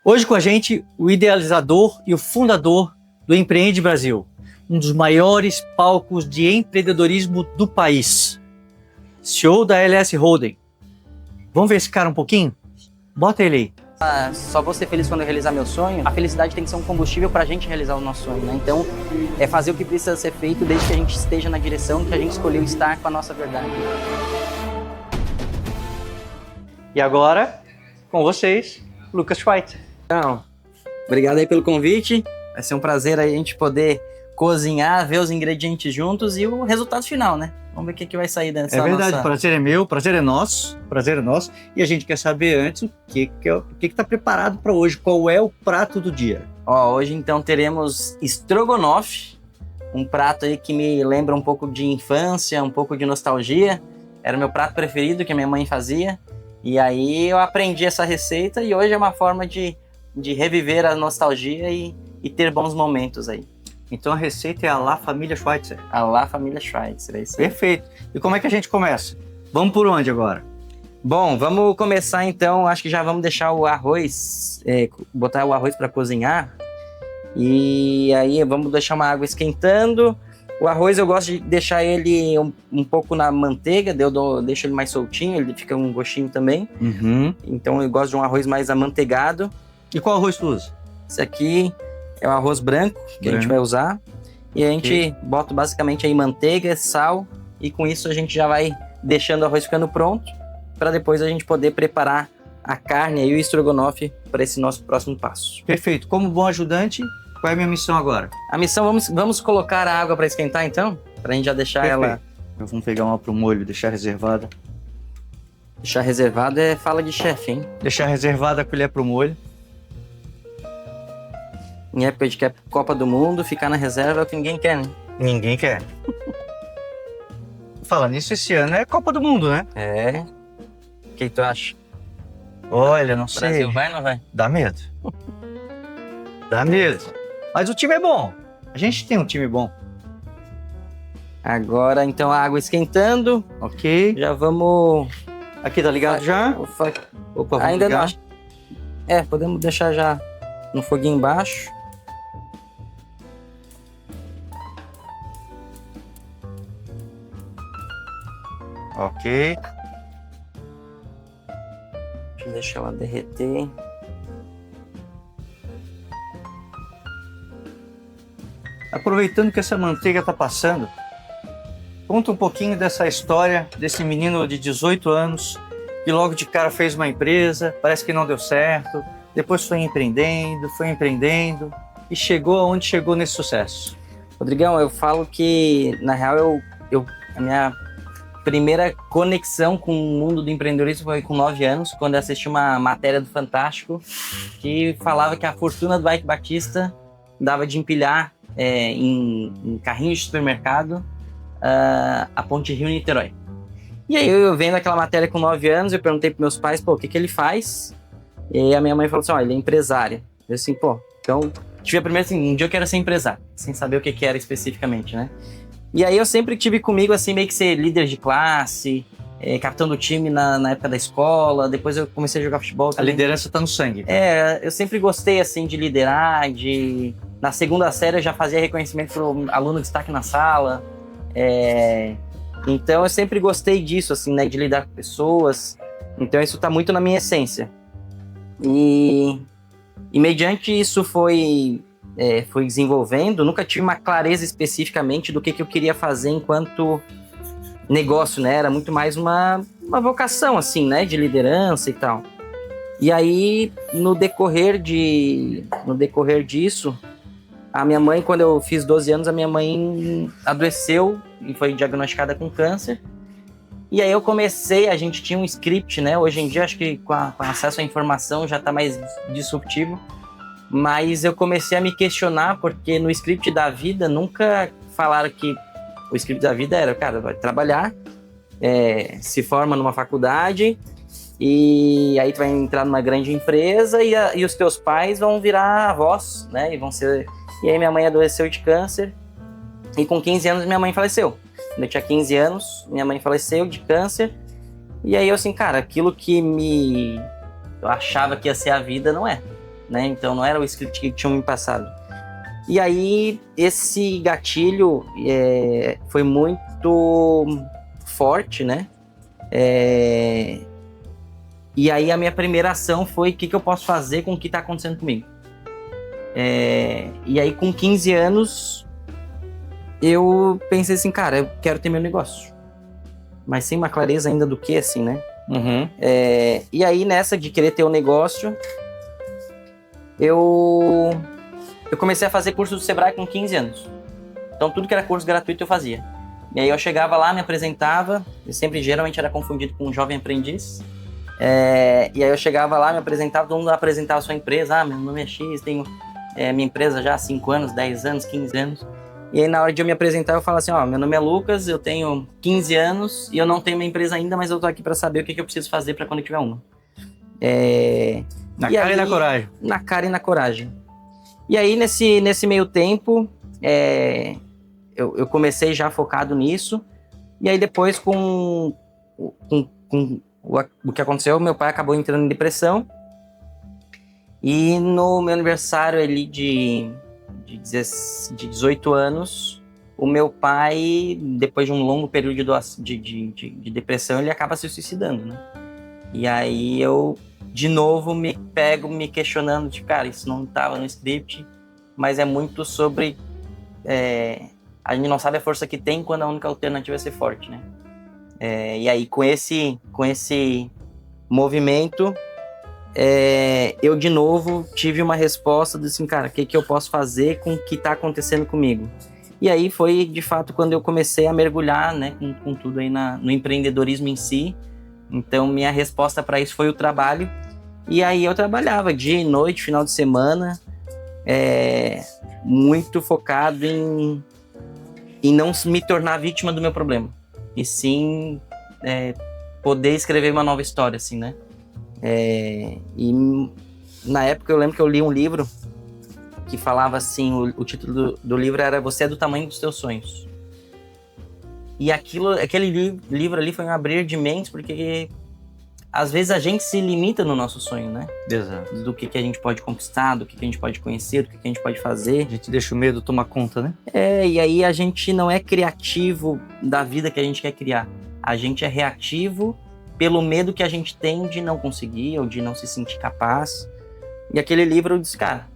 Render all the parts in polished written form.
Hoje com a gente, o idealizador e o fundador do Empreende Brasil, um dos maiores palcos de empreendedorismo do país. CEO da LS Holding. Vamos ver esse cara um pouquinho? Bota ele aí. Só vou ser feliz quando eu realizar meu sonho. A felicidade tem que ser um combustível para a gente realizar o nosso sonho, né? Então, é fazer o que precisa ser feito desde que a gente esteja na direção que a gente escolheu estar com a nossa verdade. E agora, com vocês, Lucas Schweitzer. Então, obrigado aí pelo convite. Vai ser um prazer aí a gente poder cozinhar, ver os ingredientes juntos e o resultado final, né? Vamos ver o que vai sair dessa É verdade, nossa... o prazer é meu, o prazer é nosso, E a gente quer saber antes o que está preparado para hoje, qual é o prato do dia. Hoje então teremos estrogonofe, um prato aí que me lembra um pouco de infância, um pouco de nostalgia. Era o meu prato preferido que a minha mãe fazia. E aí eu aprendi essa receita e hoje é uma forma de reviver a nostalgia e ter bons momentos aí. Então a receita é a La Família Schweitzer. A La Família Schweitzer, é isso aí. Perfeito. E como é que a gente começa? Vamos por onde agora? Bom, vamos começar então, acho que já vamos deixar o arroz, botar o arroz para cozinhar. E aí vamos deixar uma água esquentando. O arroz eu gosto de deixar ele um pouco na manteiga, deixo ele mais soltinho, ele fica um gostinho também. Uhum. Então eu gosto de um arroz mais amanteigado. E qual arroz tu usa? Esse aqui é o arroz branco que a gente vai usar. E a gente bota basicamente aí manteiga, sal, e com isso a gente já vai deixando o arroz ficando pronto, para depois a gente poder preparar a carne e o estrogonofe para esse nosso próximo passo. Perfeito. Como bom ajudante, qual é a minha missão agora? A missão, vamos colocar a água para esquentar então? Para a gente já deixar ela... Vamos pegar uma pro molho, deixar reservada. Deixar reservada é fala de chefe, hein? Deixar reservada a colher pro molho. Em época de Copa do Mundo, ficar na reserva é o que ninguém quer, né? Ninguém quer. Falando nisso, esse ano é Copa do Mundo, né? É. O que tu acha? Olha, não O sei. Brasil vai ou não vai? Dá medo. Dá medo. Mas o time é bom. A gente tem um time bom. Agora, então, a água esquentando. Ok. Já vamos... Aqui, tá ligado já? Opa, ainda não. Podemos deixar já no foguinho embaixo. Ok. Deixa ela derreter. Aproveitando que essa manteiga tá passando, conta um pouquinho dessa história desse menino de 18 anos que logo de cara fez uma empresa, parece que não deu certo, depois foi empreendendo e chegou aonde chegou nesse sucesso. Rodrigão, eu falo que, na real, a minha primeira conexão com o mundo do empreendedorismo foi com 9 anos, quando eu assisti uma matéria do Fantástico que falava que a fortuna do Ike Batista dava de empilhar em carrinhos de supermercado a Ponte Rio-Niterói. E aí eu vendo aquela matéria com 9 anos, eu perguntei para meus pais, o que ele faz? E a minha mãe falou assim, ele é empresário. Eu assim, então tive a primeira assim, um dia eu quero ser empresário, sem saber o que era especificamente, né? E aí eu sempre tive comigo assim, meio que ser líder de classe, capitão do time na época da escola, depois eu comecei a jogar futebol também. A liderança tá no sangue. Eu sempre gostei assim de liderar, na segunda série eu já fazia reconhecimento pro aluno de destaque na sala, então eu sempre gostei disso, assim, né, de lidar com pessoas, então isso tá muito na minha essência. E mediante isso foi desenvolvendo, nunca tive uma clareza especificamente do que eu queria fazer enquanto negócio, né? Era muito mais uma vocação, assim, né? De liderança e tal. E aí, no decorrer disso, a minha mãe, quando eu fiz 12 anos, a minha mãe adoeceu e foi diagnosticada com câncer. E aí eu comecei, a gente tinha um script, né? Hoje em dia, acho que com acesso à informação já tá mais disruptivo. Mas eu comecei a me questionar, porque no script da vida nunca falaram que o script da vida era, cara, vai trabalhar, se forma numa faculdade, e aí tu vai entrar numa grande empresa e os teus pais vão virar avós, né? E aí minha mãe adoeceu de câncer, e com 15 anos minha mãe faleceu. Quando eu tinha 15 anos, minha mãe faleceu de câncer, e aí eu assim, cara, aquilo que eu achava que ia ser a vida, não é. né? Então não era o script que tinham me passado. E aí esse gatilho foi muito forte, né? E aí a minha primeira ação foi o que eu posso fazer com o que está acontecendo comigo. E aí com 15 anos eu pensei assim, cara, eu quero ter meu negócio. Mas sem uma clareza ainda do que, assim, né? Uhum. E aí nessa de querer ter um negócio, eu comecei a fazer curso do Sebrae com 15 anos. Então tudo que era curso gratuito eu fazia. E aí eu chegava lá, me apresentava, eu geralmente era confundido com um jovem aprendiz. E aí eu chegava lá, me apresentava, todo mundo apresentava a sua empresa. Meu nome é X, tenho minha empresa já há 5 anos, 10 anos, 15 anos. E aí na hora de eu me apresentar, eu falo assim, meu nome é Lucas, eu tenho 15 anos e eu não tenho minha empresa ainda, mas eu tô aqui para saber o que eu preciso fazer para quando eu tiver uma. Na cara e na coragem. Na cara e na coragem. E aí nesse meio tempo, eu comecei já focado nisso. E aí depois com o que aconteceu, meu pai acabou entrando em depressão. E no meu aniversário ali de 18 anos, o meu pai, depois de um longo período de depressão, ele acaba se suicidando, né? E aí eu, de novo, me pego me questionando, tipo, cara, isso não estava no script, mas é muito sobre... a gente não sabe a força que tem quando a única alternativa é ser forte, né? E aí, com esse movimento, eu de novo tive uma resposta de assim, cara, o que eu posso fazer com o que está acontecendo comigo? E aí foi, de fato, quando eu comecei a mergulhar, né, com tudo aí no empreendedorismo em si. Então, minha resposta para isso foi o trabalho. E aí eu trabalhava dia e noite, final de semana, muito focado em não me tornar vítima do meu problema. E sim poder escrever uma nova história, assim, né? E na época eu lembro que eu li um livro que falava assim, o título do livro era Você é do tamanho dos teus sonhos. E aquele livro ali foi um abrir de mentes, porque às vezes a gente se limita no nosso sonho, né? Exato. Do que a gente pode conquistar, do que a gente pode conhecer, do que a gente pode fazer. A gente deixa o medo tomar conta, né? E aí a gente não é criativo da vida que a gente quer criar. A gente é reativo pelo medo que a gente tem de não conseguir ou de não se sentir capaz. E aquele livro eu disse, cara...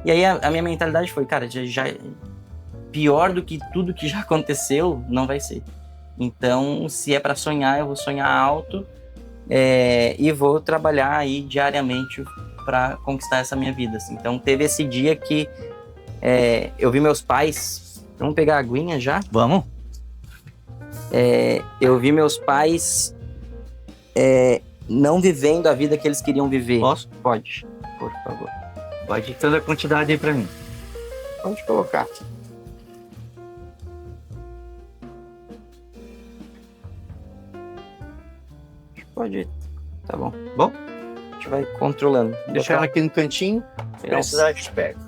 E aí a minha mentalidade foi, cara, já pior do que tudo que já aconteceu, não vai ser. Então, se é para sonhar, eu vou sonhar alto e vou trabalhar aí diariamente para conquistar essa minha vida. Assim. Então, teve esse dia que eu vi meus pais... Vamos pegar a aguinha já? Vamos. Eu vi meus pais não vivendo a vida que eles queriam viver. Posso? Pode, por favor. Vai ditando a quantidade aí pra mim. Pode colocar. Pode. Tá bom. Bom? A gente vai controlando. Deixa ela aqui no cantinho. Se precisar, a gente pega.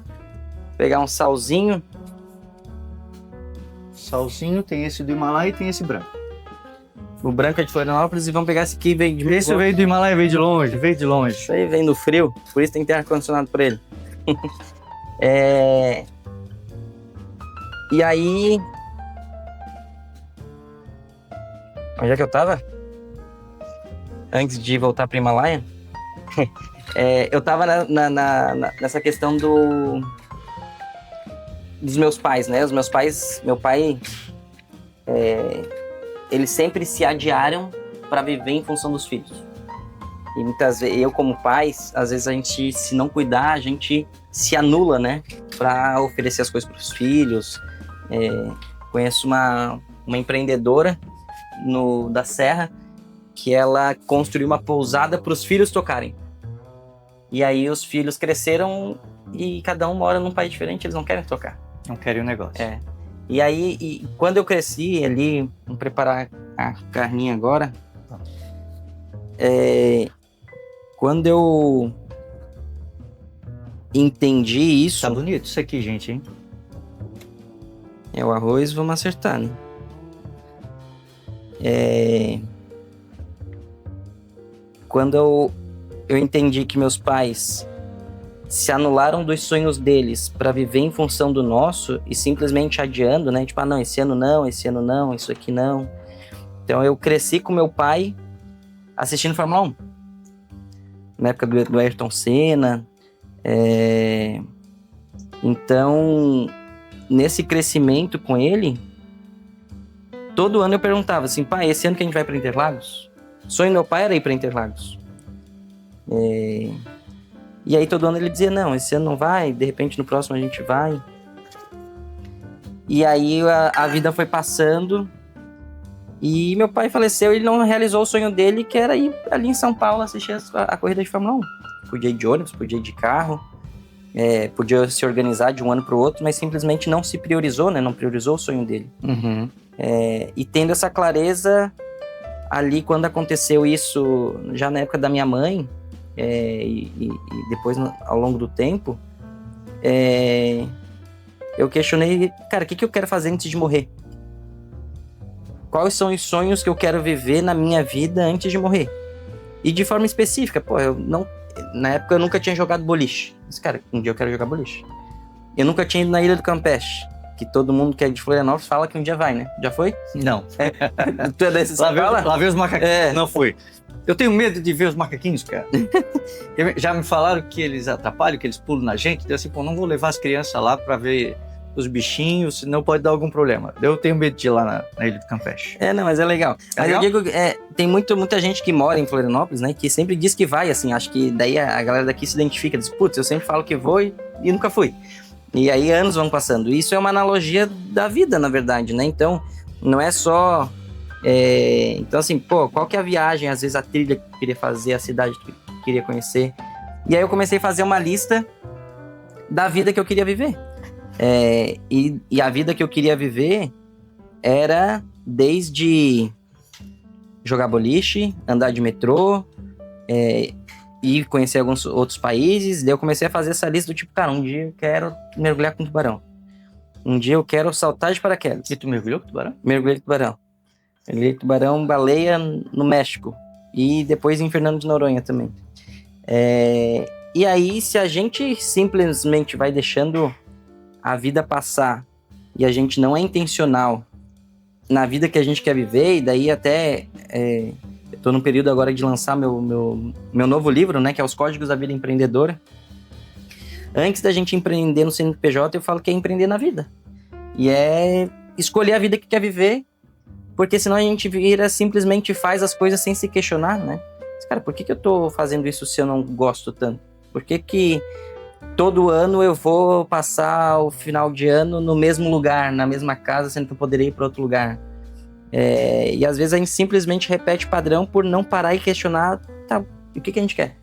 Pegar um salzinho. Salzinho, tem esse do Himalaia e tem esse branco. O branco é de Florianópolis e vamos pegar esse aqui. Esse veio do Himalaia, veio de longe, veio de longe. Isso aí vem do frio, por isso tem que ter ar-condicionado pra ele. E aí... Onde é que eu tava? Antes de voltar para o Himalaia, eu tava nessa questão dos meus pais, né? Meu pai, eles sempre se adiaram para viver em função dos filhos. E muitas vezes, eu como pai, às vezes a gente, se não cuidar, a gente se anula, né? Para oferecer as coisas para os filhos. Conheço uma empreendedora da Serra, que ela construiu uma pousada para os filhos tocarem. E aí os filhos cresceram e cada um mora num país diferente, eles não querem tocar. Não querem o negócio. E aí, quando eu cresci ali, vamos preparar a carninha agora. Quando eu entendi isso... Tá bonito isso aqui, gente, hein? O arroz, vamos acertar, né? Quando eu entendi que meus pais se anularam dos sonhos deles para viver em função do nosso e simplesmente adiando, né? Tipo, não, esse ano não, isso aqui não. Então eu cresci com meu pai assistindo Fórmula 1. Na época do Ayrton Senna. Então, nesse crescimento com ele, todo ano eu perguntava assim, pai, esse ano que a gente vai para Interlagos? O sonho do meu pai era ir para Interlagos. E aí todo ano ele dizia, não, esse ano não vai, de repente no próximo a gente vai. E aí a vida foi passando e meu pai faleceu e ele não realizou o sonho dele, que era ir ali em São Paulo assistir a corrida de Fórmula 1. Podia ir de ônibus, podia ir de carro, podia se organizar de um ano para o outro, mas simplesmente não se priorizou, né? Não priorizou o sonho dele. Uhum. E tendo essa clareza ali quando aconteceu isso, já na época da minha mãe, e depois ao longo do tempo, eu questionei, cara, o que eu quero fazer antes de morrer? Quais são os sonhos que eu quero viver na minha vida antes de morrer? E de forma específica, na época eu nunca tinha jogado boliche. Mas, cara, um dia eu quero jogar boliche. Eu nunca tinha ido na Ilha do Campeche, que todo mundo que é de Florianópolis fala que um dia vai, né? Já foi? Não. Tu é desses Lá ver os macaquinhos. Não fui. Eu tenho medo de ver os macaquinhos, cara. Já me falaram que eles atrapalham, que eles pulam na gente. Então assim, não vou levar as crianças lá pra ver os bichinhos, senão pode dar algum problema. Eu tenho medo de ir lá na Ilha do Campeche. Não, mas é legal. Mas legal? eu digo, tem muita gente que mora em Florianópolis, né, que sempre diz que vai, assim, acho que daí a galera daqui se identifica, diz, putz, eu sempre falo que vou e nunca fui. E aí anos vão passando. Isso é uma analogia da vida, na verdade, né? Então, não é só... Então, assim, qual que é a viagem, às vezes a trilha que eu queria fazer, a cidade que eu queria conhecer. E aí eu comecei a fazer uma lista da vida que eu queria viver. E a vida que eu queria viver era desde jogar boliche, andar de metrô, e conhecer alguns outros países. Daí eu comecei a fazer essa lista do tipo, cara, um dia eu quero mergulhar com tubarão. Um dia eu quero saltar de paraquedas. E tu mergulhou com tubarão? Mergulhei com tubarão. Mergulhei com tubarão, baleia no México. E depois em Fernando de Noronha também. E aí, se a gente simplesmente vai deixando a vida passar e a gente não é intencional na vida que a gente quer viver, e daí até... eu tô num período agora de lançar meu novo livro, né, que é Os Códigos da Vida Empreendedora. Antes da gente empreender no CNPJ, eu falo que é empreender na vida. E é escolher a vida que quer viver, porque senão a gente simplesmente faz as coisas sem se questionar, né? Mas, cara, por que eu tô fazendo isso se eu não gosto tanto? Por que todo ano eu vou passar o final de ano no mesmo lugar, na mesma casa, sendo que eu poderia ir para outro lugar? E às vezes a gente simplesmente repete padrão por não parar e questionar, tá, o que a gente quer?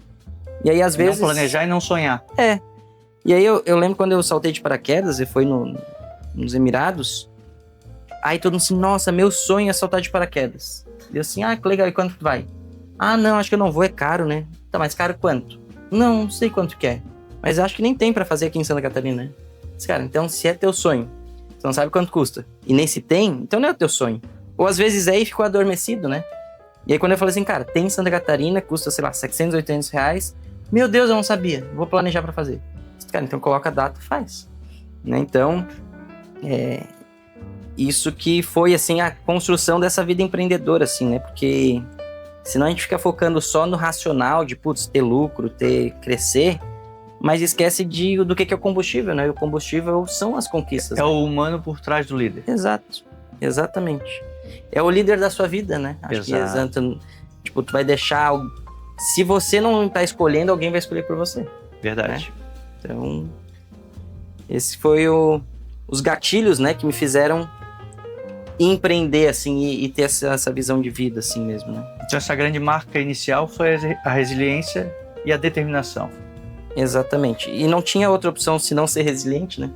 E aí às vezes... Não planejar e não sonhar. E aí eu lembro quando eu saltei de paraquedas e foi nos Emirados, aí todo mundo assim, nossa, meu sonho é saltar de paraquedas. E eu assim, que legal, e quanto tu vai? Não, acho que eu não vou, é caro, né? Tá, mas caro quanto? Não sei quanto que é, mas acho que nem tem pra fazer aqui em Santa Catarina, né? Mas, cara, então se é teu sonho, você não sabe quanto custa, e nem se tem, então não é o teu sonho. Ou às vezes e ficou adormecido, né? E aí quando eu falei assim, cara, tem em Santa Catarina, custa, sei lá, 700, 800 reais. Meu Deus, eu não sabia, vou planejar pra fazer. Cara, então coloca a data e faz. Né? Então, isso que foi, assim, a construção dessa vida empreendedora, assim, né? Porque senão a gente fica focando só no racional de, putz, ter lucro, crescer, mas esquece do que é o combustível, né? E o combustível são as conquistas. É o humano por trás do líder. Exato, exatamente. É o líder da sua vida, né? Acho que exato. Tipo, tu vai deixar... Se você não tá escolhendo, alguém vai escolher por você. Verdade. Né? Então, esse foi os gatilhos, né, que me fizeram empreender, assim, e ter essa visão de vida, assim mesmo, né? Então, essa grande marca inicial foi a resiliência e a determinação. Exatamente. E não tinha outra opção senão ser resiliente, né?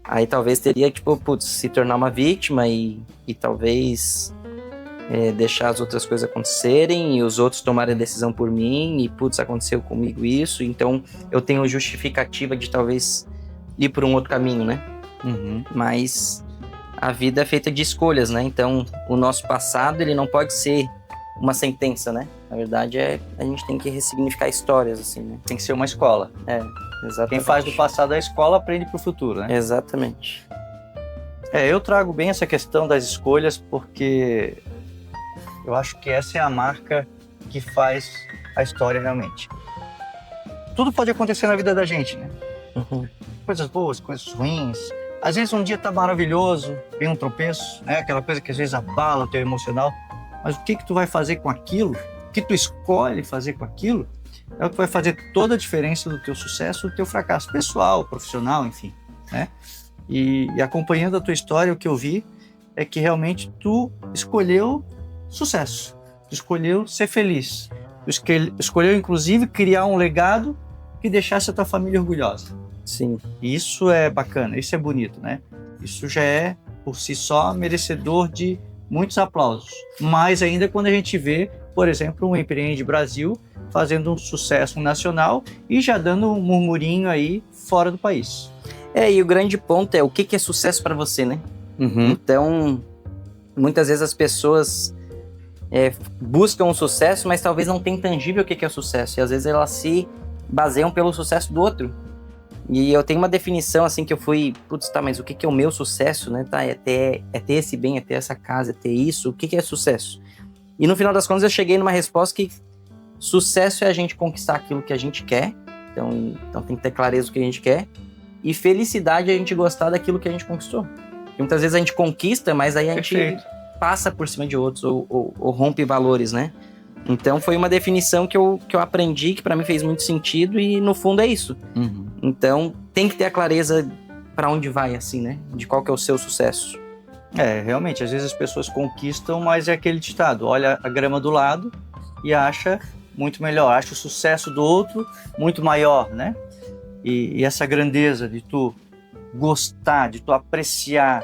Aí talvez teria, tipo, se tornar uma vítima e talvez... deixar as outras coisas acontecerem e os outros tomarem a decisão por mim e, aconteceu comigo isso, então eu tenho justificativa de talvez ir por um outro caminho, né? Uhum. Mas a vida é feita de escolhas, né? Então o nosso passado, ele não pode ser uma sentença, né? Na verdade, a gente tem que ressignificar histórias, assim, né? Tem que ser uma escola. Exatamente. Quem faz do passado a escola aprende para o futuro, né? Exatamente. Eu trago bem essa questão das escolhas porque eu acho que essa é a marca que faz a história realmente. Tudo pode acontecer na vida da gente, né? Uhum. Coisas boas, coisas ruins. Às vezes um dia tá maravilhoso, vem um tropeço, né? Aquela coisa que às vezes abala o teu emocional. Mas o que tu vai fazer com aquilo? O que tu escolhe fazer com aquilo? É o que vai fazer toda a diferença do teu sucesso, do teu fracasso pessoal, profissional, enfim, né? E acompanhando a tua história, o que eu vi é que realmente tu escolheu sucesso, tu escolheu ser feliz, tu escolheu inclusive criar um legado que deixasse a tua família orgulhosa. Sim. E isso é bacana, isso é bonito, né? Isso já é, por si só, merecedor de muitos aplausos. Mais ainda quando a gente vê, por exemplo, um Empreende Brasil fazendo um sucesso nacional e já dando um murmurinho aí fora do país. E o grande ponto é o que é sucesso para você, né? Então, muitas vezes as pessoas buscam o sucesso, mas talvez não tenham tangível o que é o sucesso. E às vezes elas se baseiam pelo sucesso do outro. E eu tenho uma definição assim que eu fui, mas o que é o meu sucesso, né? É ter esse bem, é ter essa casa, é ter isso. O que é sucesso? E no final das contas eu cheguei numa resposta que sucesso é a gente conquistar aquilo que a gente quer. Então tem que ter clareza do que a gente quer. E felicidade é a gente gostar daquilo que a gente conquistou. E muitas vezes a gente conquista, mas aí a gente passa por cima de outros ou rompe valores, né? Então foi uma definição que eu aprendi, que para mim fez muito sentido e no fundo é isso. Então tem que ter a clareza para onde vai, assim, né? De qual que é o seu sucesso. Realmente, às vezes as pessoas conquistam, mas é aquele ditado, olha a grama do lado e acha muito melhor, acha o sucesso do outro muito maior, né? E essa grandeza de tu gostar, de tu apreciar,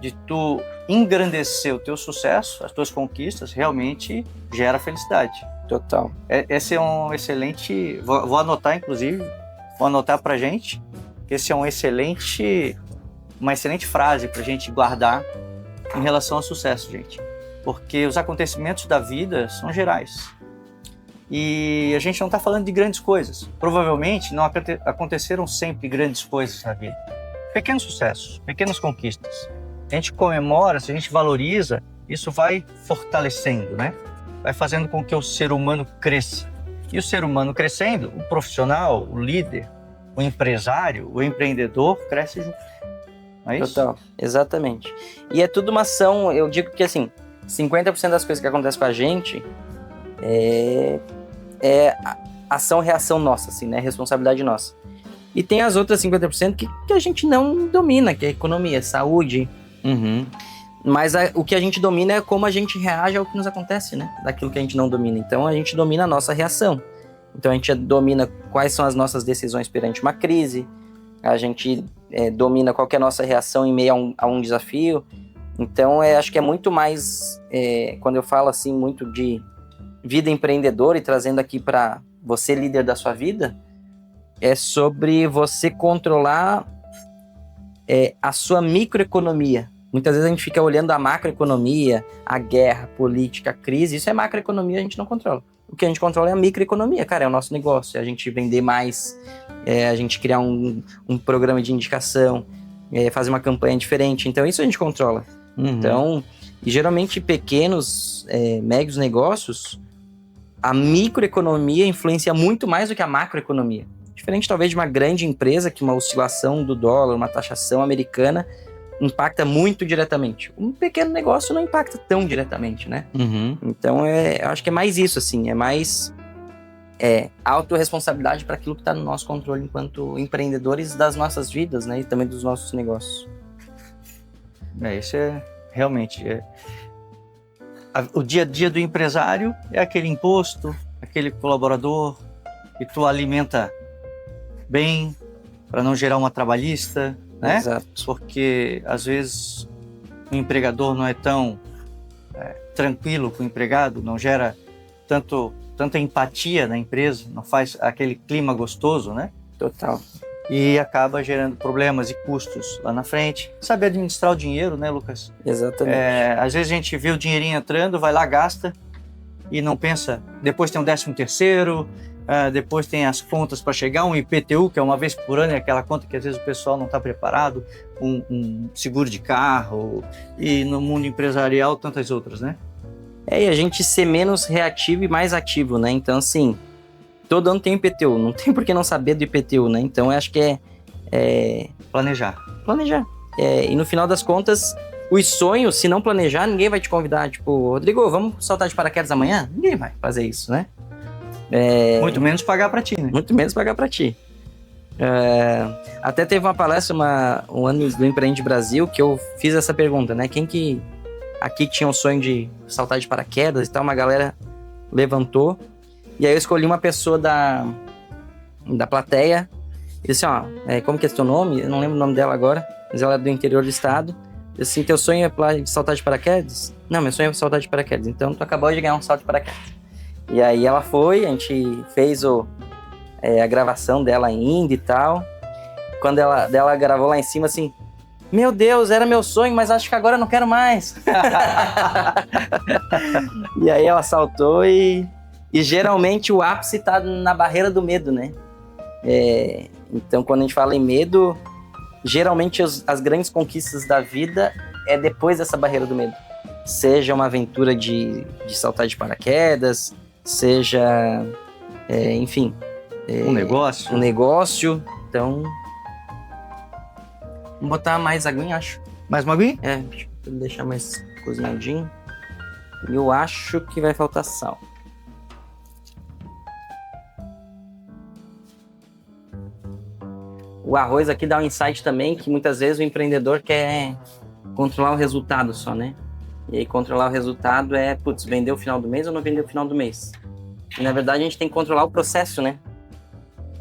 de tu engrandecer o teu sucesso, as tuas conquistas, realmente gera felicidade. Total. Esse é um excelente... Vou anotar, inclusive, pra gente, que esse é uma excelente frase pra gente guardar em relação ao sucesso, gente. Porque os acontecimentos da vida são gerais. E a gente não está falando de grandes coisas. Provavelmente não aconteceram sempre grandes coisas na vida. Pequenos sucessos, pequenas conquistas. A gente comemora, se a gente valoriza, isso vai fortalecendo, né? Vai fazendo com que o ser humano cresça. E o ser humano crescendo, o profissional, o líder, o empresário, o empreendedor cresce junto. Não é isso? Total, exatamente. E é tudo uma ação, eu digo que assim, 50% das coisas que acontecem com a gente é ação-reação nossa, assim, né? Responsabilidade nossa. E tem as outras 50% que a gente não domina, que é economia, saúde. Mas o que a gente domina é como a gente reage ao que nos acontece, né? Daquilo que a gente não domina. Então a gente domina a nossa reação. Então a gente domina quais são as nossas decisões perante uma crise. A gente domina qual que é a nossa reação em meio a um desafio. Então acho que é muito mais, quando eu falo assim muito de vida empreendedora e trazendo aqui para você, líder da sua vida, é sobre você controlar a sua microeconomia. Muitas vezes a gente fica olhando a macroeconomia, a guerra, a política, a crise, isso é macroeconomia, a gente não controla. O que a gente controla é a microeconomia, cara, é o nosso negócio, é a gente vender mais, a gente criar um programa de indicação, fazer uma campanha diferente, então isso a gente controla. Então, e geralmente pequenos, médios negócios, a microeconomia influencia muito mais do que a macroeconomia. Diferente talvez de uma grande empresa, que uma oscilação do dólar, uma taxação americana, impacta muito diretamente. Um pequeno negócio não impacta tão diretamente, né? Então, eu acho que é mais isso, assim, é mais autorresponsabilidade para aquilo que está no nosso controle enquanto empreendedores das nossas vidas, né? E também dos nossos negócios. Isso é realmente... O dia a dia do empresário é aquele imposto, aquele colaborador que tu alimenta bem para não gerar uma trabalhista, né? Exato. Porque às vezes o empregador não é tão tranquilo com o empregado, não gera tanta empatia na empresa, não faz aquele clima gostoso, né? Total. E acaba gerando problemas e custos lá na frente. Saber administrar o dinheiro, né, Lucas? Exatamente. Às vezes a gente vê o dinheirinho entrando, vai lá, gasta, e não pensa, depois tem um 13º, depois tem as contas para chegar, um IPTU, que é uma vez por ano, é aquela conta que às vezes o pessoal não está preparado, um seguro de carro, e no mundo empresarial tantas outras, né? E a gente ser menos reativo e mais ativo, né? Então, assim, todo ano tem IPTU, não tem por que não saber do IPTU, né? Então, eu acho que Planejar. E no final das contas, os sonhos, se não planejar, ninguém vai te convidar. Tipo, Rodrigo, vamos saltar de paraquedas amanhã? Ninguém vai fazer isso, né? Muito menos pagar para ti, né? Muito menos pagar para ti. Até teve uma palestra, um ano do Empreende Brasil, que eu fiz essa pergunta, né? Quem que aqui tinha o sonho de saltar de paraquedas e tal? Uma galera levantou. E aí eu escolhi uma pessoa da plateia. E disse, como que é teu nome? Eu não lembro o nome dela agora, mas ela é do interior do estado. Eu disse, teu sonho é de saltar de paraquedas? Não, meu sonho é saltar de paraquedas. Então, tu acabou de ganhar um salto de paraquedas. E aí ela foi, a gente fez a gravação dela indo e tal. Quando ela gravou lá em cima, assim, meu Deus, era meu sonho, mas acho que agora eu não quero mais. E aí ela saltou e geralmente o ápice tá na barreira do medo, né? Então, quando a gente fala em medo, geralmente as grandes conquistas da vida é depois dessa barreira do medo. Seja uma aventura de saltar de paraquedas, seja, enfim... um negócio. Um negócio. Então, vamos botar mais aguinha, acho. Mais uma aguinha? Deixa eu deixar mais cozinhadinho. E eu acho que vai faltar sal. O arroz aqui dá um insight também, que muitas vezes o empreendedor quer controlar o resultado só, né? E aí controlar o resultado vendeu o final do mês ou não vendeu o final do mês? E na verdade a gente tem que controlar o processo, né?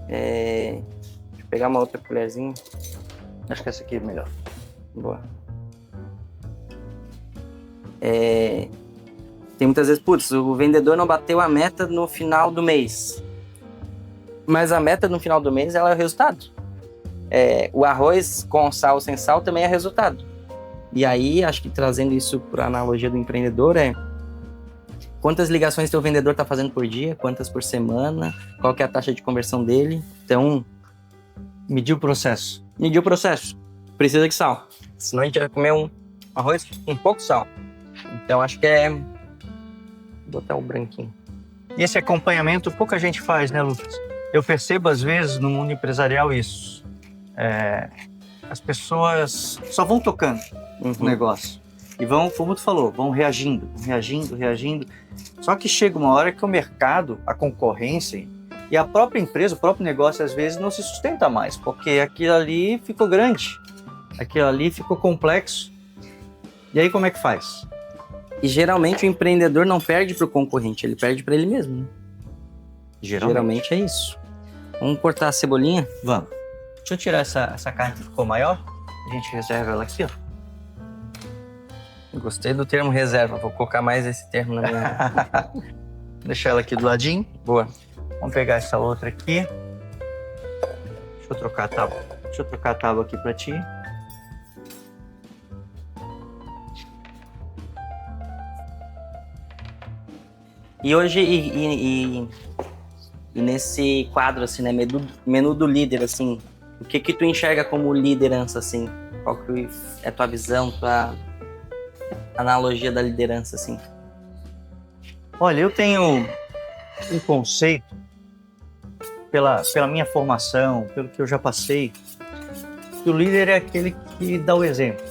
Deixa eu pegar uma outra colherzinha. Acho que essa aqui é melhor. Boa. Tem muitas vezes, o vendedor não bateu a meta no final do mês. Mas a meta no final do mês, ela é o resultado. O arroz com sal ou sem sal também é resultado. E aí, acho que trazendo isso para a analogia do empreendedor, quantas ligações teu vendedor está fazendo por dia, quantas por semana, qual que é a taxa de conversão dele. Então, medir o processo. Precisa de sal. Senão a gente vai comer um arroz com pouco sal. Então, acho que vou botar o branquinho. E esse acompanhamento pouca gente faz, né, Lucas? Eu percebo, às vezes, no mundo empresarial isso. As pessoas só vão tocando o negócio. E vão, como tu falou, vão reagindo. Só que chega uma hora que o mercado, a concorrência e a própria empresa, o próprio negócio, às vezes, não se sustenta mais, porque aquilo ali ficou grande, aquilo ali ficou complexo. E aí, como é que faz? E geralmente o empreendedor não perde para o concorrente, ele perde para ele mesmo, né? Geralmente é isso. Vamos cortar a cebolinha? Vamos. Deixa eu tirar essa carne que ficou maior. A gente reserva ela aqui, ó. Gostei do termo reserva. Vou colocar mais esse termo na minha... Deixar ela aqui do ladinho. Boa. Vamos pegar essa outra aqui. Deixa eu trocar a tábua aqui pra ti. E hoje, e nesse quadro, assim, né, menu do líder, assim, o que tu enxerga como liderança, assim? Qual que é a tua visão, tua analogia da liderança, assim? Olha, eu tenho um conceito, pela minha formação, pelo que eu já passei, que o líder é aquele que dá o exemplo.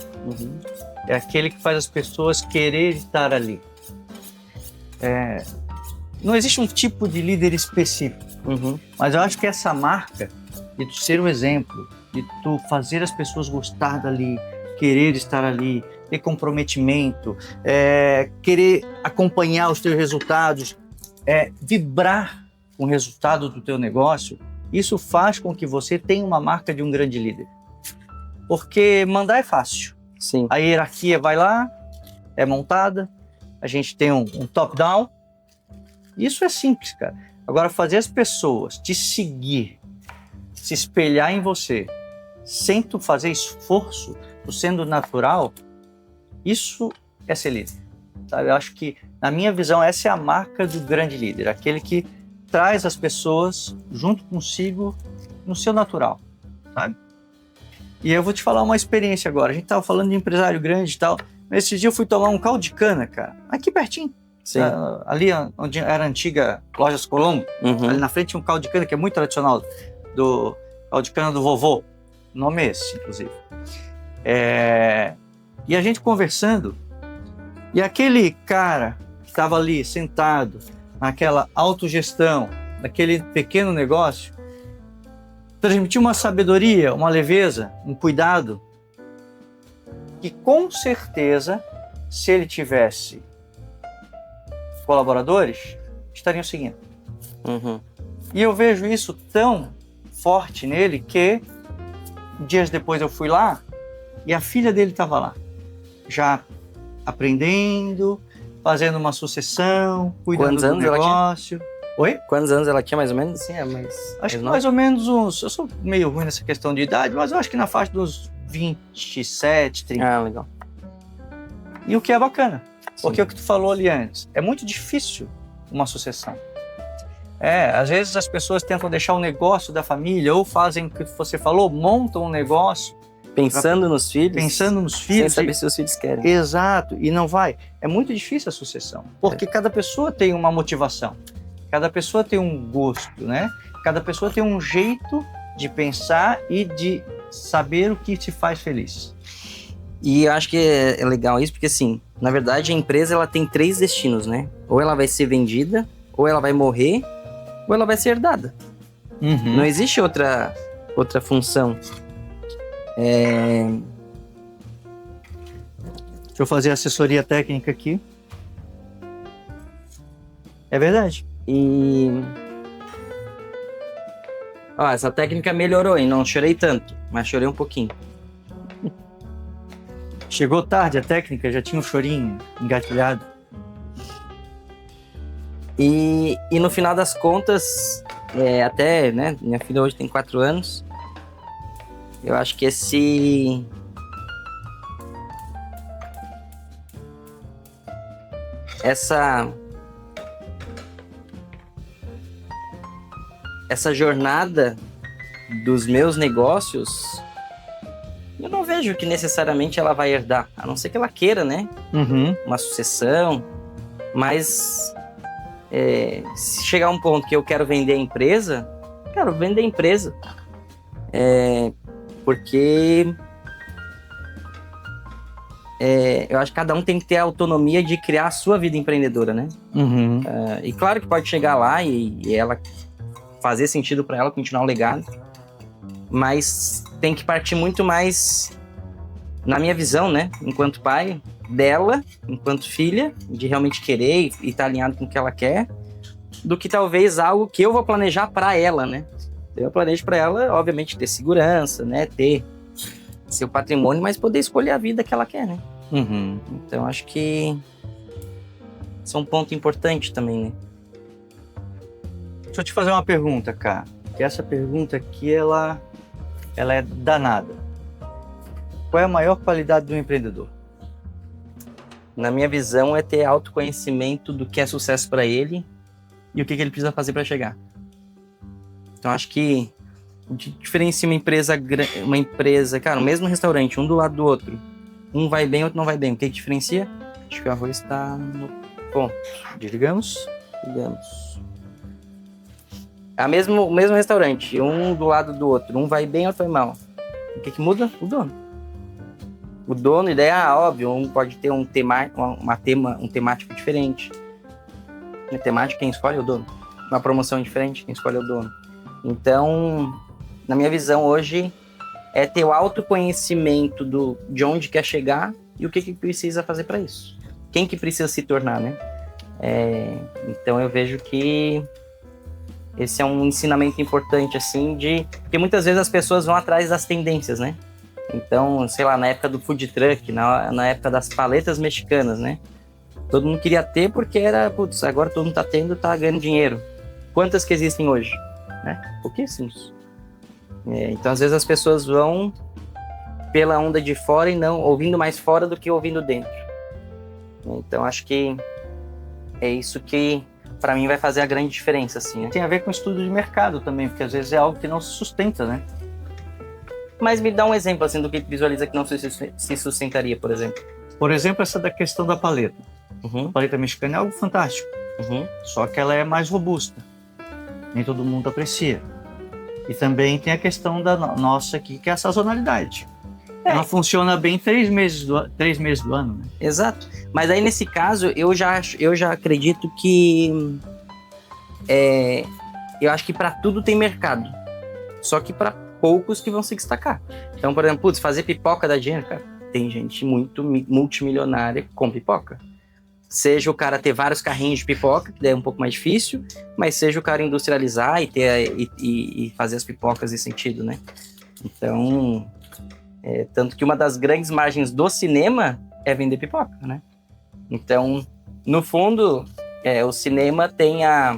É aquele que faz as pessoas querer estar ali. Não existe um tipo de líder específico, mas eu acho que essa marca de tu ser o exemplo, de tu fazer as pessoas gostar dali, querer estar ali, ter comprometimento, querer acompanhar os teus resultados, vibrar com o resultado do teu negócio, isso faz com que você tenha uma marca de um grande líder. Porque mandar é fácil. Sim. A hierarquia vai lá, é montada, a gente tem um top-down. Isso é simples, cara. Agora, fazer as pessoas te seguir, se espelhar em você, sem tu fazer esforço, tu sendo natural, isso é ser líder. sabe? Eu acho que, na minha visão, essa é a marca do grande líder, aquele que traz as pessoas junto consigo no seu natural, sabe? E eu vou te falar uma experiência agora. A gente tava falando de empresário grande e tal. Esse dia eu fui tomar um caldo de cana, cara. Aqui pertinho. Sim. Ali onde era a antiga Lojas Colombo. Uhum. Ali na frente tinha um caldo de cana que é muito tradicional. Do caldo de cana do vovô. O nome é esse, inclusive. E a gente conversando. E aquele cara que estava ali sentado naquela autogestão, naquele pequeno negócio, transmitiu uma sabedoria, uma leveza, um cuidado, que com certeza, se ele tivesse colaboradores, estariam seguindo. Uhum. E eu vejo isso tão forte nele que dias depois eu fui lá e a filha dele estava lá, já aprendendo, fazendo uma sucessão, cuidando Quantos do anos ela tinha? negócio. Oi? Quantos anos ela tinha, mais ou menos? Sim, Acho que mais ou menos uns... Eu sou meio ruim nessa questão de idade, mas eu acho que na faixa dos 27, 30. Ah, legal. E o que é bacana, Sim. porque é o que tu falou ali antes, é muito difícil uma sucessão. Às vezes as pessoas tentam deixar o negócio da família, ou fazem o que você falou, montam um negócio Pensando nos filhos. pensando nos Sem filhos. saber se os filhos querem. Exato, e não vai. É muito difícil a sucessão, porque cada pessoa tem uma motivação, cada pessoa tem um gosto, né? Cada pessoa tem um jeito de pensar e de saber o que te faz feliz. E eu acho que é legal isso, porque assim, na verdade a empresa ela tem 3 destinos, né? Ou ela vai ser vendida, ou ela vai morrer, ou ela vai ser herdada. Não existe outra função. Deixa eu fazer assessoria técnica aqui. É verdade. E... Ó, essa técnica melhorou, hein? Não chorei tanto, mas chorei um pouquinho. Chegou tarde a técnica, já tinha um chorinho engatilhado. E no final das contas, até, né? Minha filha hoje tem 4 anos. Eu acho que essa jornada dos meus negócios, eu não vejo que necessariamente ela vai herdar, a não ser que ela queira, né? Uma sucessão, mas se chegar um ponto que eu quero vender a empresa, quero vender a empresa. Porque eu acho que cada um tem que ter a autonomia de criar a sua vida empreendedora, né? E claro que pode chegar lá e ela fazer sentido para ela continuar o legado, mas tem que partir muito mais, na minha visão, né? Enquanto pai dela, enquanto filha, de realmente querer e estar alinhado com o que ela quer, do que talvez algo que eu vou planejar para ela, né? Eu planejo para ela, obviamente, ter segurança, né? Ter seu patrimônio, mas poder escolher a vida que ela quer, né? Então, acho que isso é um ponto importante também, né? Deixa eu te fazer uma pergunta, cara. Que essa pergunta aqui, ela é danada. Qual é a maior qualidade do empreendedor? Na minha visão, é ter autoconhecimento do que é sucesso para ele e o que ele precisa fazer para chegar. Então, acho que o que diferencia uma empresa, cara, o mesmo restaurante, um do lado do outro, um vai bem, outro não vai bem. O que diferencia? Acho que o arroz está no ponto. Digamos. O mesmo restaurante, um do lado do outro, um vai bem, outro vai mal. O que muda? O dono. O dono, ideia óbvio, um pode ter um temático diferente. A temática, quem escolhe é o dono. Uma promoção diferente, quem escolhe é o dono. Então, na minha visão hoje, é ter o autoconhecimento de onde quer chegar e o que precisa fazer para isso. Quem que precisa se tornar, né? Então, eu vejo que esse é um ensinamento importante, assim, porque muitas vezes as pessoas vão atrás das tendências, né? Então, sei lá, na época do food truck, na época das paletas mexicanas, né? Todo mundo queria ter porque agora todo mundo tá tendo, tá ganhando dinheiro. Quantas que existem hoje? Pouquíssimos. Então, às vezes as pessoas vão pela onda de fora e não ouvindo mais fora do que ouvindo dentro. Então, acho que é isso que, para mim, vai fazer a grande diferença, assim, né? Tem a ver com estudo de mercado também, porque às vezes é algo que não se sustenta, né? Mas me dá um exemplo, assim, do que visualiza que não se sustentaria, por exemplo. Por exemplo, essa da questão da paleta. Uhum, A paleta mexicana é algo fantástico, uhum. só que ela é mais robusta. Nem todo mundo aprecia. E também tem a questão da nossa aqui, que é a sazonalidade. Ela funciona bem 3 meses do ano, né? Exato. Mas aí, nesse caso, eu já acredito que... eu acho que para tudo tem mercado. Só que para poucos que vão se destacar. Então, por exemplo, fazer pipoca dá dinheiro, cara. Tem gente muito multimilionária com pipoca. Seja o cara ter vários carrinhos de pipoca, que daí é um pouco mais difícil, mas seja o cara industrializar e fazer as pipocas nesse sentido, né? Então, tanto que uma das grandes margens do cinema é vender pipoca, né? Então, no fundo, o cinema tem a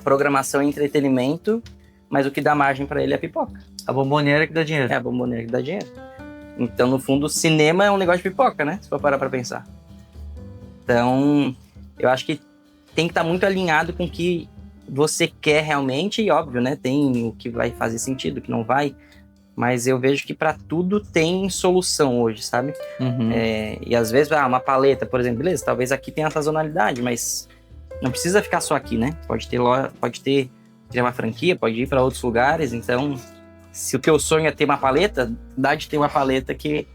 programação e entretenimento, mas o que dá margem para ele é a pipoca. A bomboneira que dá dinheiro. É a bomboneira que dá dinheiro. Então, no fundo, o cinema é um negócio de pipoca, né? Se for parar pra pensar. Então, eu acho que tem que estar muito alinhado com o que você quer realmente. E, óbvio, né? Tem o que vai fazer sentido, o que não vai. Mas eu vejo que para tudo tem solução hoje, sabe? Uhum. E às vezes, uma paleta, por exemplo, beleza, talvez aqui tenha a sazonalidade, mas não precisa ficar só aqui, né? Pode ter uma franquia, pode ir para outros lugares. Então, se o teu sonho é ter uma paleta, dá de ter uma paleta que,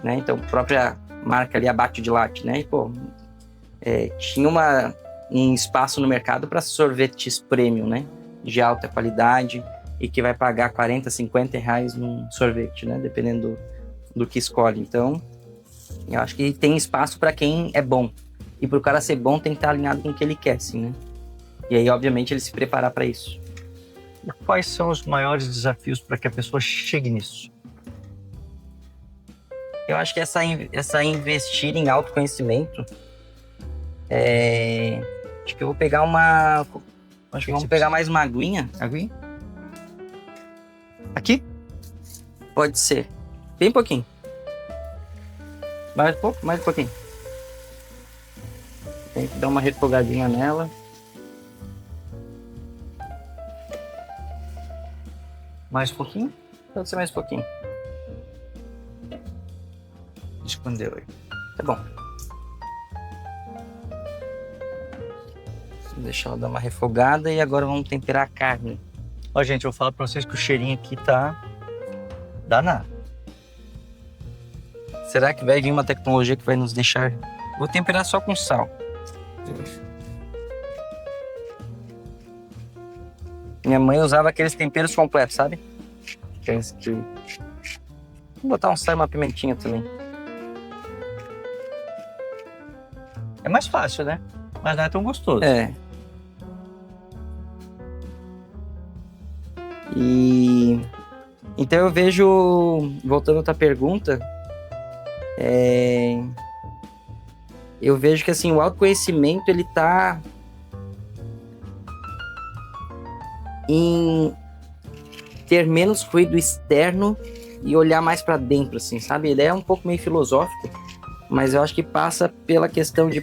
né? Então, a própria marca ali, Abate de Latte, né? E, pô, tinha um espaço no mercado para sorvetes premium, né? De alta qualidade e que vai pagar 40, 50 reais num sorvete, né? Dependendo do que escolhe. Então, eu acho que tem espaço para quem é bom. E para o cara ser bom, tem que estar alinhado com o que ele quer, assim, né? E aí, obviamente, ele se preparar para isso. E quais são os maiores desafios para que a pessoa chegue nisso? Eu acho que essa investir em autoconhecimento, acho que eu vou pegar acho que vamos pegar mais uma aguinha. Aguinha? Aqui? Pode ser. Bem pouquinho. Mais um pouquinho. Tem que dar uma refogadinha nela. Mais um pouquinho? Pode ser mais um pouquinho. Escondeu aí. Tá bom. Deixa ela dar uma refogada e agora vamos temperar a carne. Ó, gente, eu falo pra vocês que o cheirinho aqui tá danado. Será que vai vir uma tecnologia que vai nos deixar... Vou temperar só com sal. Minha mãe usava aqueles temperos completos, sabe? Vou botar um sal e uma pimentinha também. É mais fácil, né? Mas não é tão gostoso. Então eu vejo, voltando à tua pergunta, eu vejo que assim, o autoconhecimento ele tá em ter menos ruído externo e olhar mais para dentro, assim, sabe? A ideia é um pouco meio filosófico, mas eu acho que passa pela questão de,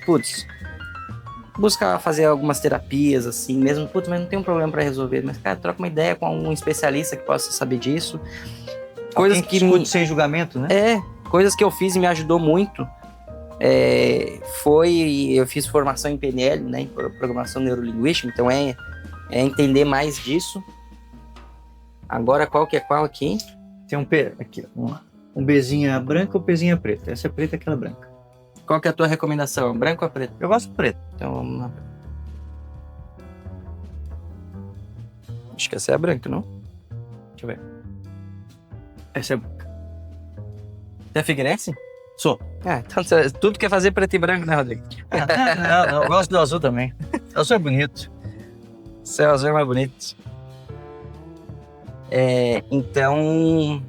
buscar fazer algumas terapias, assim, mesmo, mas não tem um problema para resolver, mas, cara, troca uma ideia com um especialista que possa saber disso. Coisas que escute sem julgamento, né? Coisas que eu fiz e me ajudou muito. Eu fiz formação em PNL, né, em programação neurolinguística, então entender mais disso. Agora, qual que é qual aqui? Tem um P aqui, um Bzinha branca ou Pzinha preta. Essa é preta, aquela é branca. Qual que é a tua recomendação? Branco ou preto? Eu gosto preto. Então vamos lá. Acho que essa é a branca, não? Deixa eu ver. Essa é branca. Você é figueirense? Sou. Então tudo quer fazer preto e branco, né, Rodrigo? Não, eu gosto do azul também. O azul é bonito. O céu azul é mais bonito. Então,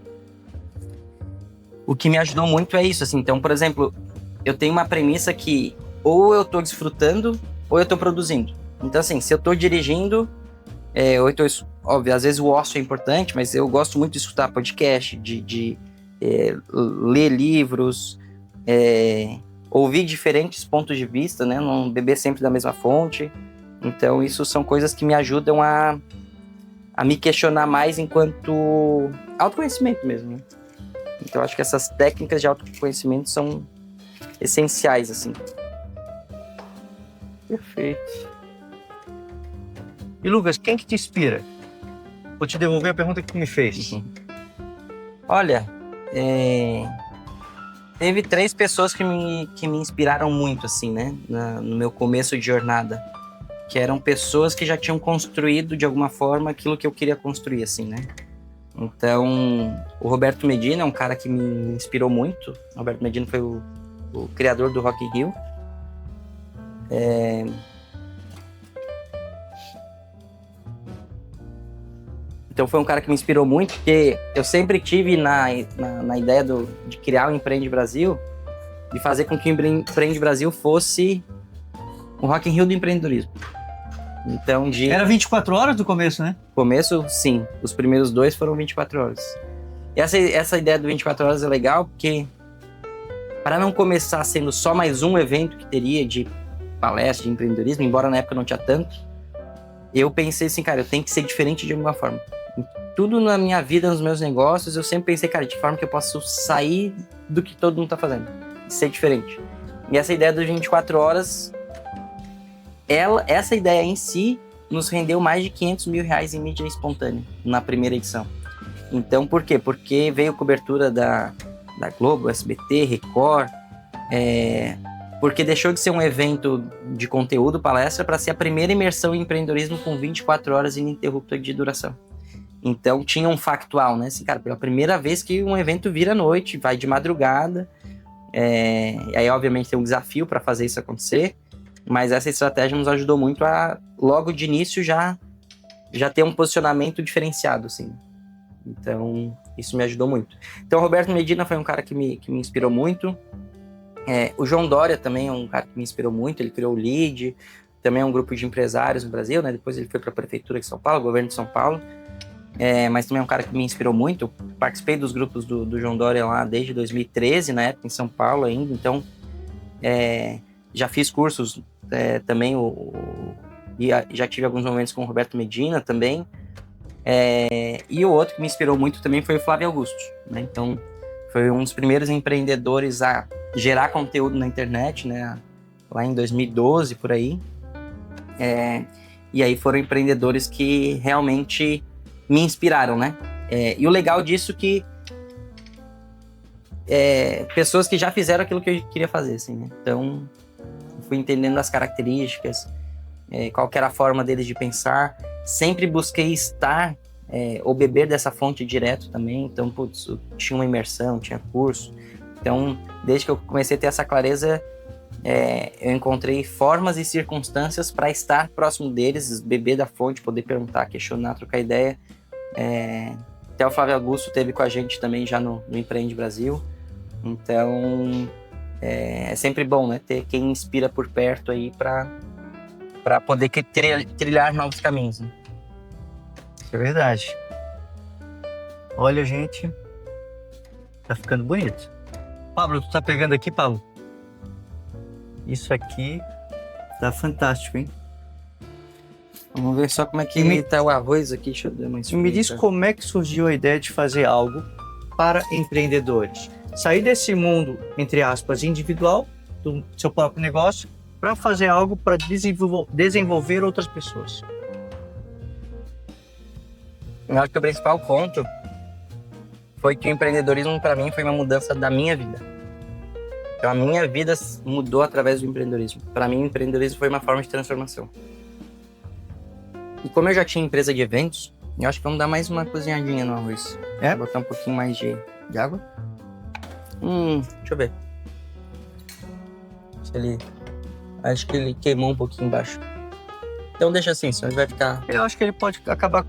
o que me ajudou muito é isso, assim. Então, por exemplo, eu tenho uma premissa que ou eu tô desfrutando ou eu tô produzindo. Então, assim, se eu tô dirigindo, óbvio, às vezes o ócio é importante, mas eu gosto muito de escutar podcast, de ler livros, ouvir diferentes pontos de vista, né? Não beber sempre da mesma fonte. Então, isso são coisas que me ajudam a me questionar mais enquanto autoconhecimento mesmo, né? Então, acho que essas técnicas de autoconhecimento são essenciais, assim. Perfeito. E Lucas, quem que te inspira? Vou te devolver a pergunta que tu me fez. Olha, teve 3 pessoas que me inspiraram muito, assim, né? No meu começo de jornada. Que eram pessoas que já tinham construído, de alguma forma, aquilo que eu queria construir, assim, né? Então, o Roberto Medina é um cara que me inspirou muito. O Roberto Medina foi o criador do Rock in Rio. Então foi um cara que me inspirou muito, porque eu sempre tive na ideia de criar o Empreende Brasil, de fazer com que o Empreende Brasil fosse o Rock in Rio do empreendedorismo. Então, Era 24 horas do começo, né? Começo, sim. Os primeiros 2 foram 24 horas. E essa ideia do 24 horas é legal, porque para não começar sendo só mais um evento que teria de palestra, de empreendedorismo, embora na época não tinha tanto, eu pensei assim, cara, eu tenho que ser diferente de alguma forma. Em tudo na minha vida, nos meus negócios, eu sempre pensei, cara, de forma que eu posso sair do que todo mundo tá fazendo, ser diferente. E essa ideia das 24 horas, essa ideia em si nos rendeu mais de R$500 mil em mídia espontânea na primeira edição. Então, por quê? Porque veio cobertura da Globo, SBT, Record, porque deixou de ser um evento de conteúdo, palestra, para ser a primeira imersão em empreendedorismo com 24 horas ininterruptas de duração. Então, tinha um factual, né? Assim, cara, pela primeira vez que um evento vira à noite, vai de madrugada, e aí, obviamente, tem um desafio para fazer isso acontecer, mas essa estratégia nos ajudou muito a, logo de início, já ter um posicionamento diferenciado, assim. Então, isso me ajudou muito. Então, o Roberto Medina foi um cara que me inspirou muito. O João Dória também é um cara que me inspirou muito. Ele criou o LEAD, também é um grupo de empresários no Brasil, né? Depois ele foi para a Prefeitura de São Paulo, governo de São Paulo. Mas também é um cara que me inspirou muito. Eu participei dos grupos do João Dória lá desde 2013, na época, em São Paulo ainda. Então, já fiz cursos também, e já tive alguns momentos com o Roberto Medina também. E o outro que me inspirou muito também foi o Flávio Augusto, né? Então, foi um dos primeiros empreendedores a gerar conteúdo na internet, né? Lá em 2012, por aí. E aí foram empreendedores que realmente me inspiraram, né? E o legal disso é que pessoas que já fizeram aquilo que eu queria fazer, assim, né? Então, fui entendendo as características, qual que era a forma deles de pensar. Sempre busquei estar ou beber dessa fonte direto também. Então, putz, tinha uma imersão, tinha curso. Então, desde que eu comecei a ter essa clareza, eu encontrei formas e circunstâncias para estar próximo deles, beber da fonte, poder perguntar, questionar, trocar ideia. Até o Flávio Augusto esteve com a gente também já no Empreende Brasil. Então, é sempre bom, né, ter quem inspira por perto aí para poder trilhar novos caminhos, né? É verdade. Olha, gente, tá ficando bonito. Pablo, tu tá pegando aqui, Pablo? Isso aqui tá fantástico, hein? Vamos ver só como é que tá o arroz aqui. Deixa eu dar uma Me diz como é que surgiu a ideia de fazer algo para empreendedores. Sair desse mundo, entre aspas, individual, do seu próprio negócio, para fazer algo para desenvolver outras pessoas. Eu acho que o principal ponto foi que o empreendedorismo, para mim, foi uma mudança da minha vida. Então, a minha vida mudou através do empreendedorismo. Para mim, o empreendedorismo foi uma forma de transformação. E como eu já tinha empresa de eventos, eu acho que vamos dar mais uma cozinhadinha no arroz. Vou botar um pouquinho mais de água. Deixa eu ver. Acho que ele queimou um pouquinho embaixo. Então deixa assim, senão ele vai ficar... Eu acho que ele pode acabar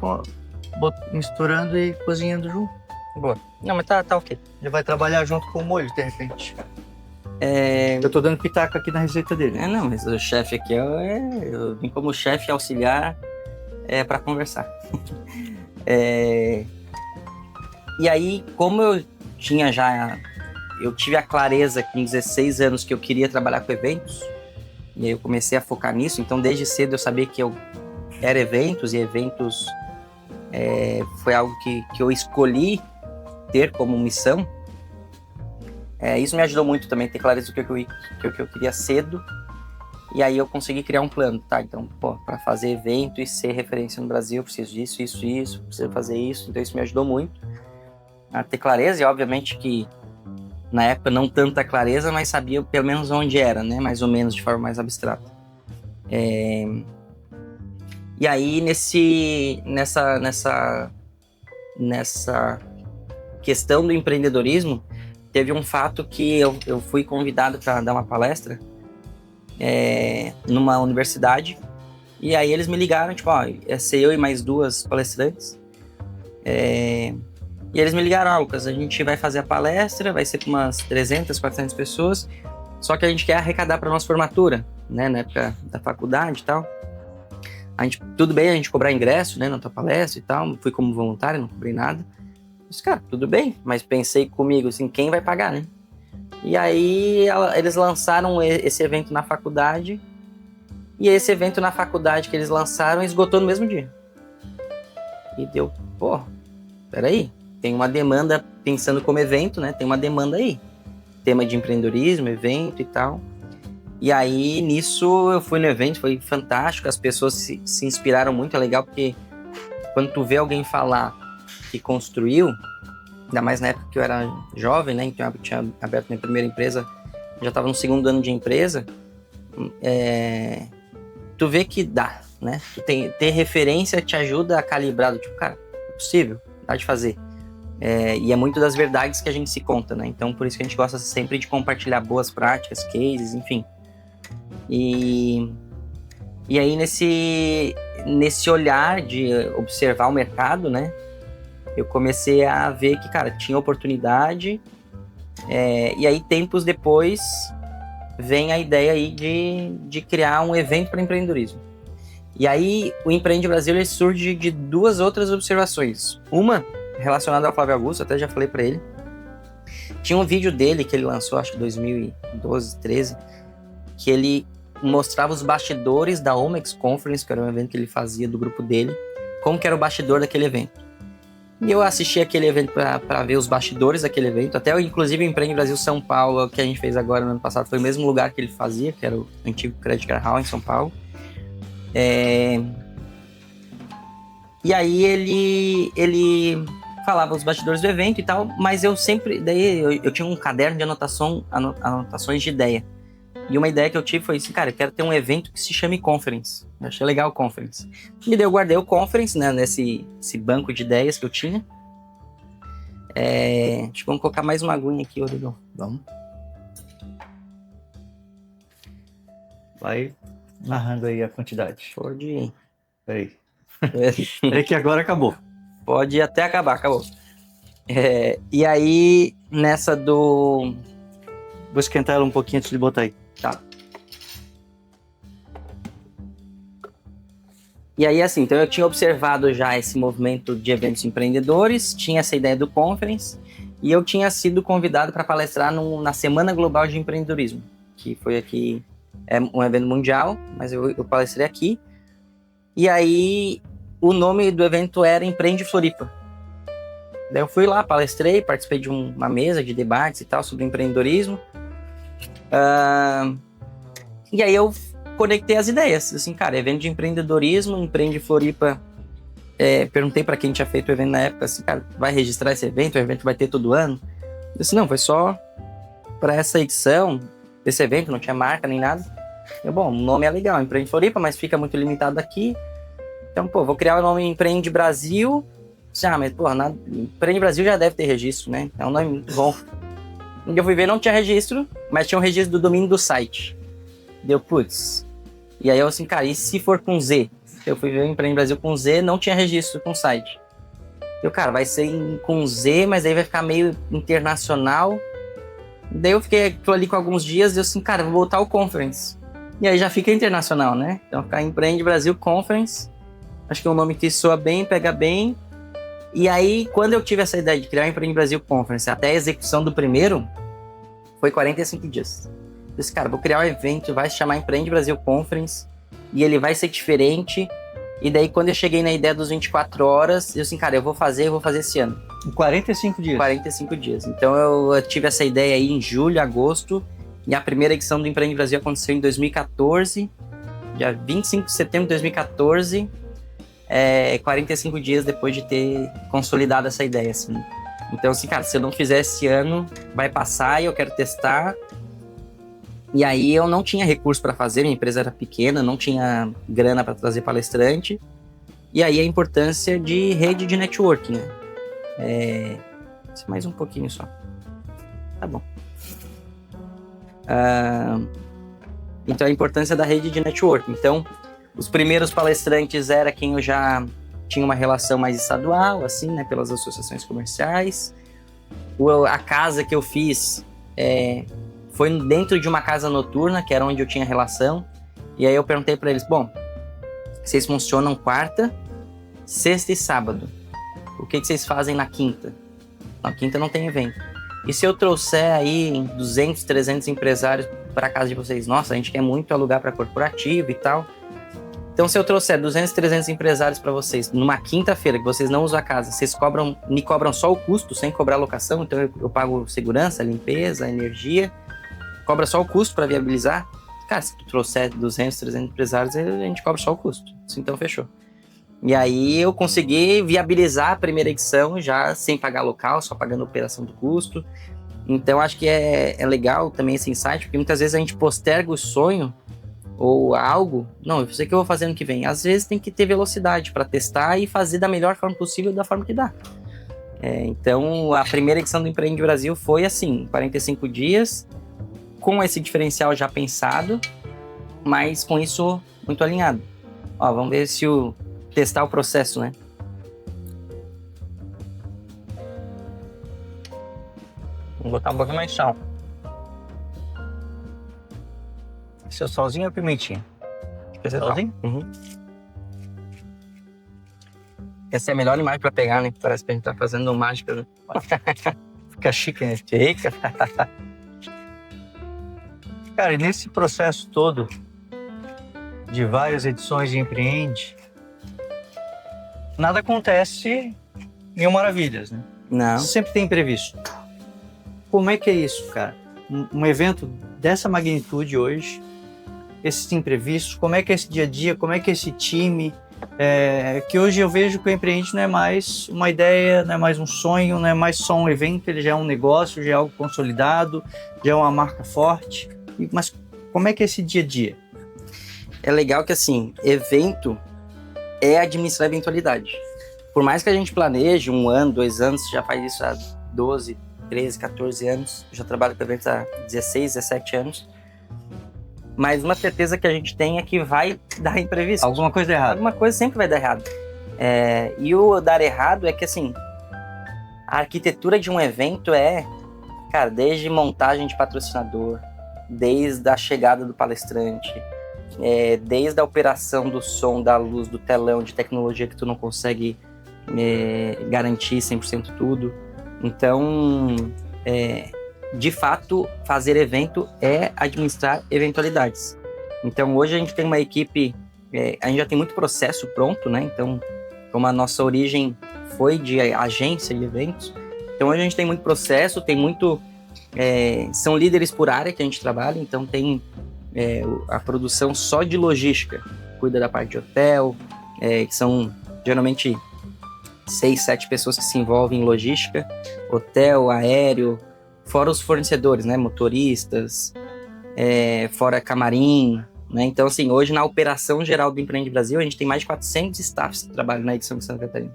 misturando e cozinhando junto. Boa. Não, mas tá ok. Ele vai trabalhar junto com o molho, de repente. Eu tô dando pitaco aqui na receita dele. Não, mas o chefe aqui, eu vim como chefe auxiliar para conversar. E aí, como eu tinha já eu tive a clareza com 16 anos que eu queria trabalhar com eventos, e aí eu comecei a focar nisso. Então, desde cedo eu sabia que eu era eventos, e eventos foi algo que eu escolhi ter como missão. Isso me ajudou muito também, ter clareza do que eu queria cedo. E aí eu consegui criar um plano, tá? Então, para fazer evento e ser referência no Brasil, eu preciso disso, isso, preciso fazer isso. Então, isso me ajudou muito a ter clareza. E, obviamente, que na época não tanta clareza, mas sabia pelo menos onde era, né? Mais ou menos, de forma mais abstrata. E aí, nessa questão do empreendedorismo, teve um fato que eu fui convidado para dar uma palestra numa universidade, e aí eles me ligaram, tipo, ia ser eu e mais 2 palestrantes, e eles me ligaram, Lucas, a gente vai fazer a palestra, vai ser para umas 300, 400 pessoas, só que a gente quer arrecadar para nossa formatura, né, na época da faculdade e tal. Tudo bem a gente cobrar ingresso, né, na tua palestra e tal, fui como voluntário, não cobrei nada. Mas, cara, tudo bem, mas pensei comigo, assim, quem vai pagar, né? E aí eles lançaram esse evento na faculdade, e esse evento na faculdade que eles lançaram esgotou no mesmo dia. E deu, peraí, tem uma demanda, pensando como evento, né? Tem uma demanda aí. Tema de empreendedorismo, evento e tal. E aí, nisso, eu fui no evento, foi fantástico, as pessoas se inspiraram muito, é legal, porque quando tu vê alguém falar que construiu, ainda mais na época que eu era jovem, né? Então eu tinha aberto minha primeira empresa, já estava no 2º ano de empresa. Tu vê que dá, né? Ter referência te ajuda a calibrar, tipo, cara, é possível, dá de fazer. E é muito das verdades que a gente se conta, né? Então por isso que a gente gosta sempre de compartilhar boas práticas, cases, enfim. E aí nesse olhar de observar o mercado, né? Eu comecei a ver que, cara, tinha oportunidade, e aí tempos depois vem a ideia aí de criar um evento para empreendedorismo. E aí o Empreende Brasil ele surge de 2 outras observações. Uma relacionada ao Flávio Augusto, até já falei para ele. Tinha um vídeo dele que ele lançou, acho que 2012, 13, que ele mostrava os bastidores da Omex Conference, que era um evento que ele fazia do grupo dele, como que era o bastidor daquele evento. E eu assisti aquele evento para ver os bastidores daquele evento. Até, inclusive, o Empreende Brasil São Paulo, que a gente fez agora no ano passado, foi o mesmo lugar que ele fazia, que era o antigo Credit Card Hall em São Paulo. E aí ele falava os bastidores do evento e tal, mas eu sempre... Daí eu tinha um caderno de anotações de ideia. E uma ideia que eu tive foi assim, cara, eu quero ter um evento que se chame Conference. Eu achei legal o Conference. E daí eu guardei o Conference, né, nesse banco de ideias que eu tinha. Acho que vamos colocar mais uma aguinha aqui, Rodrigo. Vamos. Vai narrando aí a quantidade. Pode... Peraí. Peraí que agora acabou. Pode até acabar, acabou. E aí, nessa do... Vou esquentar ela um pouquinho antes de botar aí. Tá. E aí, assim, então eu tinha observado já esse movimento de eventos empreendedores, tinha essa ideia do Conference, e eu tinha sido convidado para palestrar na Semana Global de Empreendedorismo, que foi aqui, um evento mundial, mas eu palestrei aqui. E aí, o nome do evento era Empreende Floripa. Daí eu fui lá, palestrei, participei de uma mesa de debates e tal sobre empreendedorismo. E aí eu conectei as ideias, assim, cara, evento de empreendedorismo, Empreende Floripa. Perguntei para quem tinha feito o evento na época, assim, cara, vai registrar esse evento? O evento vai ter todo ano? Eu disse, não, foi só para essa edição desse evento, não tinha marca nem nada. Bom, o nome é legal, Empreende Floripa, mas fica muito limitado aqui. Então, vou criar o nome Empreende Brasil. Mas, Empreende Brasil já deve ter registro, né? É um nome muito bom. E eu fui ver, não tinha registro, mas tinha um registro do domínio do site. Deu, putz. E aí eu assim, cara, e se for com Z? Eu fui ver o Empreende Brasil com Z, não tinha registro com o site. Cara, vai ser com Z, mas aí vai ficar meio internacional. Daí eu fiquei ali com alguns dias e eu assim, cara, vou voltar ao Conference. E aí já fica internacional, né? Então ficar Empreende Brasil Conference. Acho que é um nome que soa bem, pega bem. E aí, quando eu tive essa ideia de criar o Empreende Brasil Conference, até a execução do primeiro, foi 45 dias. Eu disse, cara, vou criar um evento, vai se chamar Empreende Brasil Conference, e ele vai ser diferente. E daí, quando eu cheguei na ideia dos 24 horas, eu assim, cara, eu vou fazer esse ano. Em 45 dias? 45 dias. Então, eu tive essa ideia aí em julho, agosto, e a primeira edição do Empreende Brasil aconteceu em 2014, dia 25 de setembro de 2014, 45 dias depois de ter consolidado essa ideia, assim. Então, assim, cara, se eu não fizer esse ano, vai passar e eu quero testar. E aí eu não tinha recurso para fazer, minha empresa era pequena, não tinha grana para trazer palestrante. E aí a importância de rede de networking, né? Mais um pouquinho só. Tá bom. Então a importância da rede de networking. Então, os primeiros palestrantes era quem eu já tinha uma relação mais estadual, assim, né? Pelas associações comerciais. A casa que eu fiz foi dentro de uma casa noturna, que era onde eu tinha relação. E aí eu perguntei para eles, bom, vocês funcionam quarta, sexta e sábado. O que vocês fazem na quinta? Na quinta não tem evento. E se eu trouxer aí 200, 300 empresários para casa de vocês? Nossa, a gente quer muito alugar para corporativo e tal. Então, se eu trouxer 200, 300 empresários para vocês numa quinta-feira, que vocês não usam a casa, vocês me cobram só o custo, sem cobrar locação, então eu pago segurança, limpeza, energia, cobra só o custo para viabilizar. Cara, se tu trouxer 200, 300 empresários, a gente cobra só o custo. Então, fechou. E aí eu consegui viabilizar a primeira edição já sem pagar local, só pagando a operação do custo. Então, acho que é legal também esse insight, porque muitas vezes a gente posterga o sonho ou algo. Não, eu sei que eu vou fazer ano que vem. Às vezes tem que ter velocidade para testar e fazer da melhor forma possível, da forma que dá. Então, a primeira edição do Empreende Brasil foi assim, 45 dias, com esse diferencial já pensado, mas com isso muito alinhado. Ó, vamos ver se testar o processo, né? Vou botar um pouquinho mais de sal. Seu salzinho ou pimentinha? Salzinho? Uhum. Essa é a melhor imagem pra pegar, né? Parece que a gente tá fazendo mágica, né? Fica chique, né? Fica. Cara, e nesse processo todo de várias edições de Empreende, nada acontece mil maravilhas, né? Não. Sempre tem imprevisto. Como é que é isso, cara? Um evento dessa magnitude hoje, esses imprevistos, como é que é esse dia a dia, como é que é esse time, que hoje eu vejo que o Empreende não é mais uma ideia, não é mais um sonho, não é mais só um evento, ele já é um negócio, já é algo consolidado, já é uma marca forte. Mas como é que é esse dia a dia? É legal que, assim, evento é administrar a eventualidade. Por mais que a gente planeje 1 ano, 2 anos, você já faz isso há 12, 13, 14 anos, eu já trabalho com eventos há 16, 17 anos, mas uma certeza que a gente tem é que vai dar imprevisto. Alguma coisa errada. Alguma coisa sempre vai dar errado. E o dar errado é que, assim, a arquitetura de um evento cara, desde montagem de patrocinador, desde a chegada do palestrante, desde a operação do som, da luz, do telão, de tecnologia que tu não consegue garantir 100% tudo. Então, de fato, fazer evento é administrar eventualidades. Então, hoje a gente tem uma equipe, a gente já tem muito processo pronto, né? Então, como a nossa origem foi de agência de eventos, então hoje a gente tem muito processo, tem muito... são líderes por área que a gente trabalha, então tem a produção só de logística, cuida da parte de hotel, que são geralmente 6, 7 pessoas que se envolvem em logística, hotel, aéreo, fora os fornecedores, né, motoristas, fora camarim, né? Então, assim, hoje na operação geral do Empreende Brasil, a gente tem mais de 400 staffs que trabalham na edição de Santa Catarina.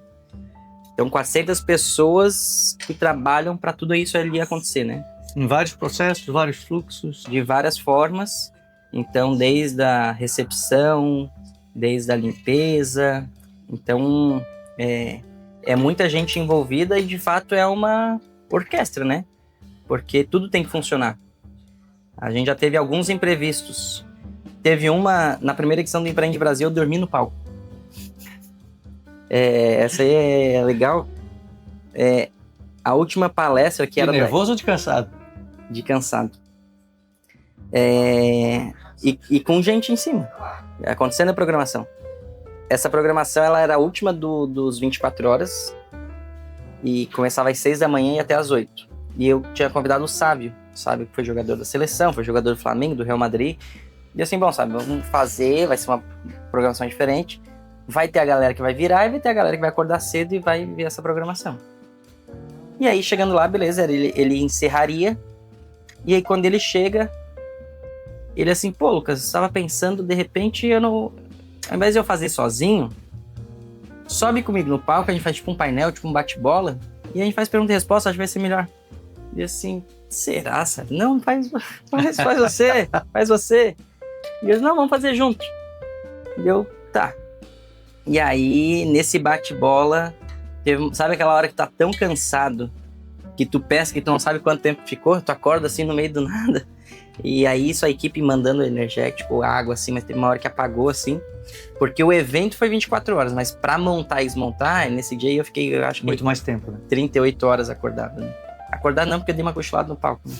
Então, 400 pessoas que trabalham para tudo isso ali acontecer, né? Em vários processos, vários fluxos. De várias formas. Então, desde a recepção, desde a limpeza. Então, é muita gente envolvida e, de fato, é uma orquestra, né? Porque tudo tem que funcionar. A gente já teve alguns imprevistos. Teve na primeira edição do Empreende Brasil, eu dormi no palco. Essa aí é legal. A última palestra que era... De nervoso ou de cansado? de cansado. E com gente em cima, acontecendo a programação. Essa programação, ela era a última dos 24 horas e começava às 6 da manhã e até às 8. E eu tinha convidado o Sávio, que foi jogador da seleção, foi jogador do Flamengo, do Real Madrid. E assim, bom, sabe, vamos fazer, vai ser uma programação diferente. Vai ter a galera que vai virar e vai ter a galera que vai acordar cedo e vai ver essa programação. E aí, chegando lá, beleza, ele encerraria. E aí, quando ele chega, ele assim, pô, Lucas, eu estava pensando, de repente, ao invés de eu fazer sozinho, sobe comigo no palco, a gente faz tipo um painel, tipo um bate-bola, e a gente faz pergunta e resposta, acho que vai ser melhor. E assim, será, sabe? Não, faz você, faz você. E eles, não, vamos fazer junto. E eu, tá. E aí, nesse bate-bola, sabe aquela hora que tá tão cansado, que tu pesca e tu não sabe quanto tempo ficou, tu acorda assim no meio do nada. E aí, isso a equipe mandando energético, água, assim, mas teve uma hora que apagou, assim. Porque o evento foi 24 horas, mas pra montar e desmontar, nesse dia eu fiquei, eu acho que... Muito mais tempo, né? 38 horas acordado, né? Acordar não, porque eu dei uma cochilada no palco. Né?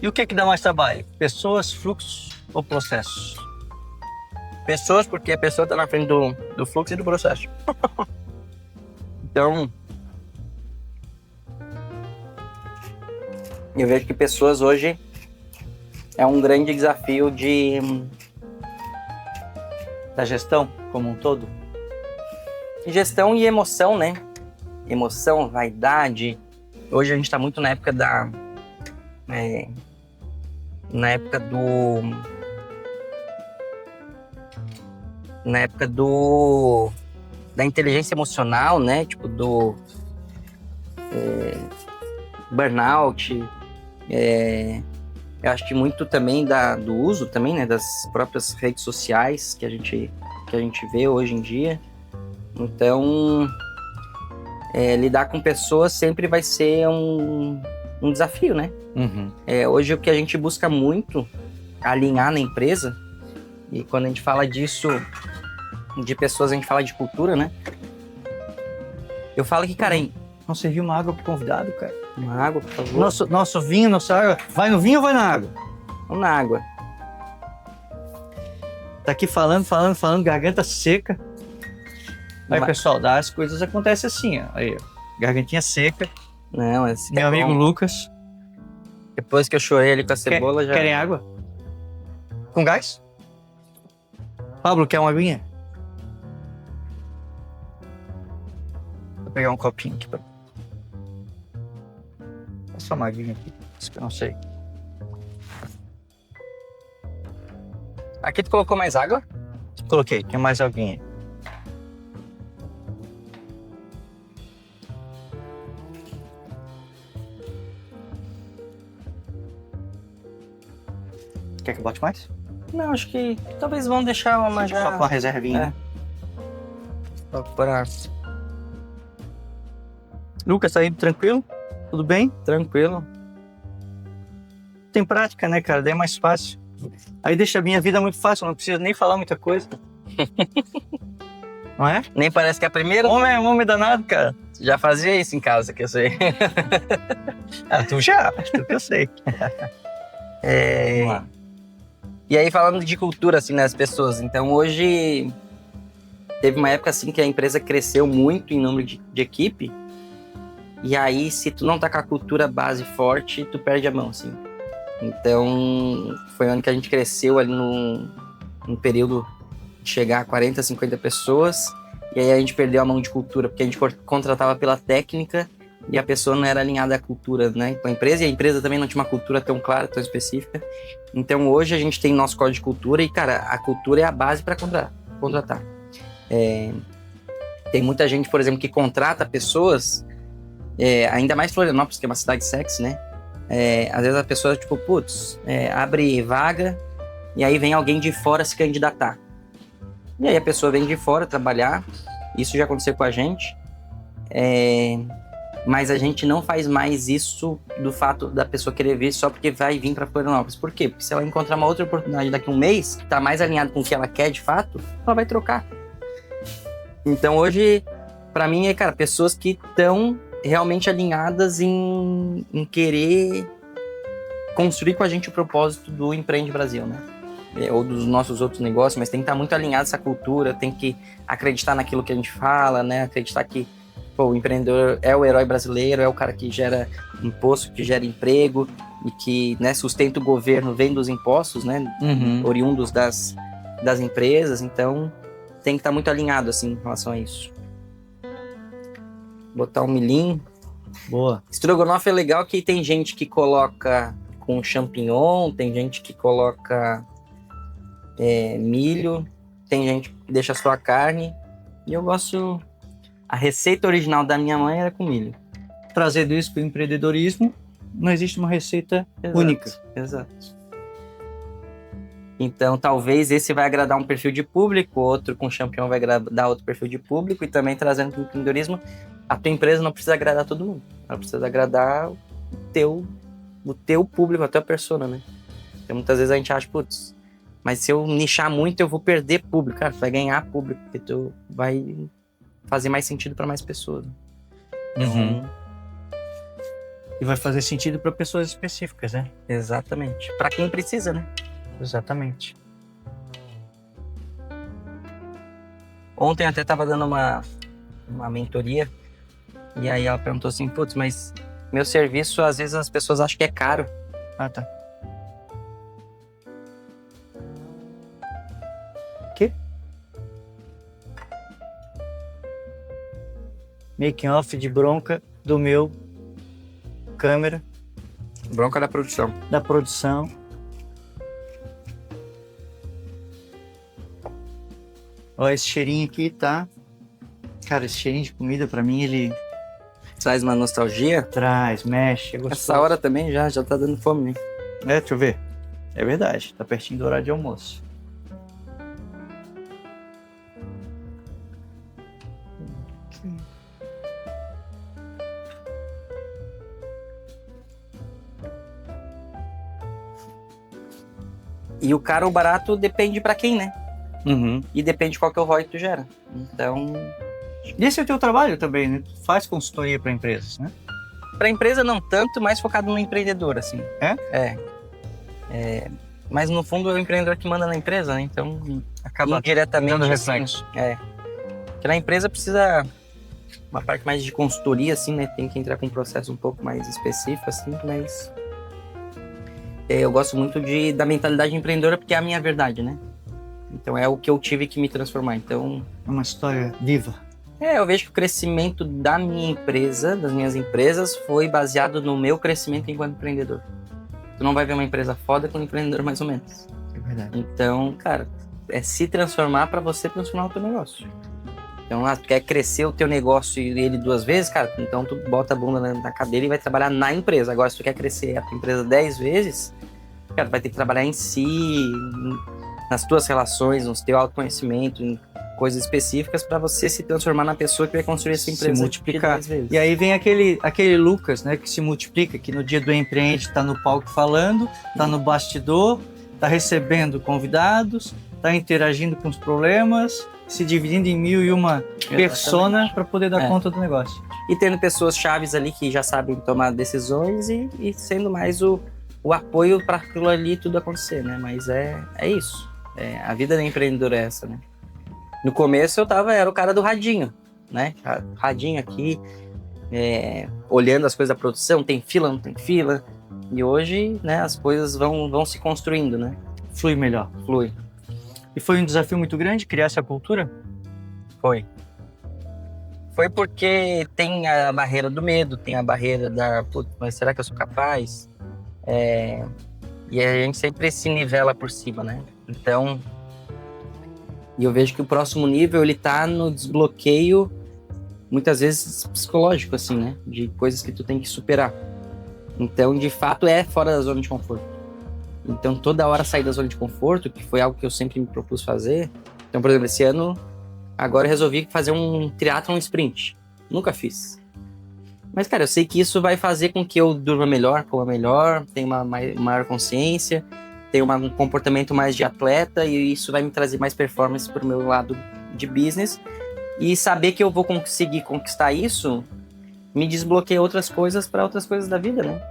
E o que dá mais trabalho? Pessoas, fluxos ou processos? Pessoas, porque a pessoa tá na frente do fluxo e do processo. Então, eu vejo que pessoas hoje é um grande desafio Da gestão como um todo? Gestão e emoção, né? Emoção, vaidade. Hoje a gente tá muito na época da inteligência emocional, né? Tipo, do burnout. Eu acho que muito também do uso também, né? Das próprias redes sociais que a gente vê hoje em dia. Então, lidar com pessoas sempre vai ser um desafio, né? Uhum. Hoje o que a gente busca muito alinhar na empresa, e quando a gente fala disso, de pessoas, a gente fala de cultura, né? Eu falo que, cara, Não serviu uma água pro convidado, cara? uma água, por favor. Nosso vinho, nossa água. Vai no vinho ou vai na água? Vamos na água. Tá aqui falando, garganta seca. Aí, pessoal, as coisas acontecem assim, ó. Aí, ó. Gargantinha seca. Não, esse Meu amigo Lucas. Depois que eu chorei ali com a cebola, já... Querem água? Com gás? Pablo, quer uma aguinha? Vou pegar um copinho aqui pra... Só uma aguinha aqui. Isso que eu não sei. Aqui tu colocou mais água? Coloquei, tem mais aguinha. Quer que eu bote mais? Não, acho que talvez vão deixar uma já... Só com uma reservinha. Só para... Lucas, tá indo tranquilo? Tudo bem? Tranquilo. Tem prática, né, cara? Daí é mais fácil. Aí deixa a minha vida muito fácil, não precisa nem falar muita coisa. Não é? Nem parece que é a primeira. Homem danado, cara. Já fazia isso em casa, que eu sei. Tu já, tu que eu sei. Vamos lá. E aí, falando de cultura, assim, nas pessoas. Então, hoje, teve uma época, assim, que a empresa cresceu muito em número de equipe. E aí, se tu não tá com a cultura base forte, tu perde a mão, assim. Então, foi onde que a gente cresceu ali num período de chegar a 40, 50 pessoas. E aí, a gente perdeu a mão de cultura, porque a gente contratava pela técnica e a pessoa não era alinhada à cultura, né, com a empresa. E a empresa também não tinha uma cultura tão clara, tão específica. Então, hoje, a gente tem nosso código de cultura e, cara, a cultura é a base para contratar. Tem muita gente, por exemplo, que contrata pessoas... ainda mais Florianópolis, que é uma cidade sexy, né? Às vezes a pessoa, tipo, abre vaga e aí vem alguém de fora se candidatar. E aí a pessoa vem de fora trabalhar, isso já aconteceu com a gente, mas a gente não faz mais isso do fato da pessoa querer vir só porque vai vir para Florianópolis. Por quê? Porque se ela encontrar uma outra oportunidade daqui a um mês, que tá mais alinhado com o que ela quer de fato, ela vai trocar. Então hoje, para mim, cara, pessoas que estão realmente alinhadas em querer construir com a gente o propósito do Empreende Brasil, né? Ou dos nossos outros negócios, mas tem que estar muito alinhado essa cultura, tem que acreditar naquilo que a gente fala, né? Acreditar que o empreendedor é o herói brasileiro, é o cara que gera imposto, que gera emprego e que, né, sustenta o governo, vem dos impostos, né? Oriundos das empresas, então tem que estar muito alinhado, assim, em relação a isso. Botar um milhinho. Boa. Estrogonofe é legal que tem gente que coloca com champignon, tem gente que coloca milho, tem gente que deixa só a carne. E eu gosto... A receita original da minha mãe era com milho. Trazendo isso para o empreendedorismo, não existe uma receita única. Exato. Então, talvez esse vai agradar um perfil de público, outro com champignon vai agradar outro perfil de público, e também trazendo para o empreendedorismo, a tua empresa não precisa agradar todo mundo. Ela precisa agradar o teu público, a tua persona, né? Então, muitas vezes a gente acha, putz, mas se eu nichar muito, eu vou perder público. Cara, tu vai ganhar público, porque tu vai fazer mais sentido para mais pessoas. Então, E vai fazer sentido para pessoas específicas, né? exatamente. Para quem precisa, né? Exatamente. Ontem até tava dando uma mentoria, e aí ela perguntou assim, putz, mas meu serviço, às vezes as pessoas acham que é caro. Ah, tá. Que? Making off de bronca do meu câmera, Bronca da produção. da produção. Ó, esse cheirinho aqui, tá? Cara, esse cheirinho de comida, pra mim, ele Traz uma nostalgia. traz, mexe, é gostoso. Essa hora também já tá dando fome, né? Deixa eu ver. É verdade, tá pertinho do horário de almoço. E o caro ou barato depende pra quem, né? Uhum. E depende qual que é o ROI que tu gera. Então, E esse é o teu trabalho também, né? Tu faz consultoria para empresas, né? pra empresa não tanto, mais focado no empreendedor, assim. É? Mas no fundo é o empreendedor que manda na empresa, né? Então, Acaba indiretamente, dando assim, reflexo. Porque na empresa precisa uma parte mais de consultoria, assim, né? Tem que entrar com um processo um pouco mais específico, assim, mas... eu gosto muito da mentalidade empreendedora, porque é a minha verdade, né? Então é o que eu tive que me transformar. Então, É uma história viva. eu vejo que o crescimento da minha empresa, das minhas empresas, foi baseado no meu crescimento enquanto empreendedor. Tu não vai ver uma empresa foda com um empreendedor mais ou menos. É verdade. Então, cara, é se transformar para você transformar o teu negócio. Então, tu quer crescer o teu negócio e ele 2 vezes, cara, então tu bota a bunda na cadeira e vai trabalhar na empresa. Agora, se tu quer crescer a tua empresa 10 vezes, cara, tu vai ter que trabalhar em si, nas tuas relações, no teu autoconhecimento, em coisas específicas para você se transformar na pessoa que vai construir essa Se empresa multiplicar. 10 vezes. E aí vem aquele Lucas, né, que se multiplica, que no dia do empreende tá no palco falando, tá no bastidor, tá recebendo convidados, tá interagindo com os problemas, se dividindo em 1001 persona para poder dar conta do negócio. E tendo pessoas chaves ali que já sabem tomar decisões e sendo mais o apoio para aquilo ali tudo acontecer, né? Mas é isso. A vida do empreendedor é essa, né? No começo era o cara do radinho, né? Radinho aqui, olhando as coisas da produção, tem fila, não tem fila. E hoje, né, as coisas vão se construindo, né? Flui melhor. Flui. E foi um desafio muito grande criar essa cultura? Foi porque tem a barreira do medo, tem a barreira putz, mas será que eu sou capaz? E a gente sempre se nivela por cima, né? Então, e eu vejo que o próximo nível, ele tá no desbloqueio, muitas vezes psicológico, assim, né? De coisas que tu tem que superar. Então, de fato, é fora da zona de conforto. Então, toda hora sair da zona de conforto, que foi algo que eu sempre me propus fazer. Então, por exemplo, esse ano, agora eu resolvi fazer um triatlon sprint. Nunca fiz. Mas, cara, eu sei que isso vai fazer com que eu durma melhor, coma melhor, tenha uma maior consciência, tenha um comportamento mais de atleta, e isso vai me trazer mais performance pro meu lado de business. E saber que eu vou conseguir conquistar isso me desbloqueia outras coisas para outras coisas da vida, né?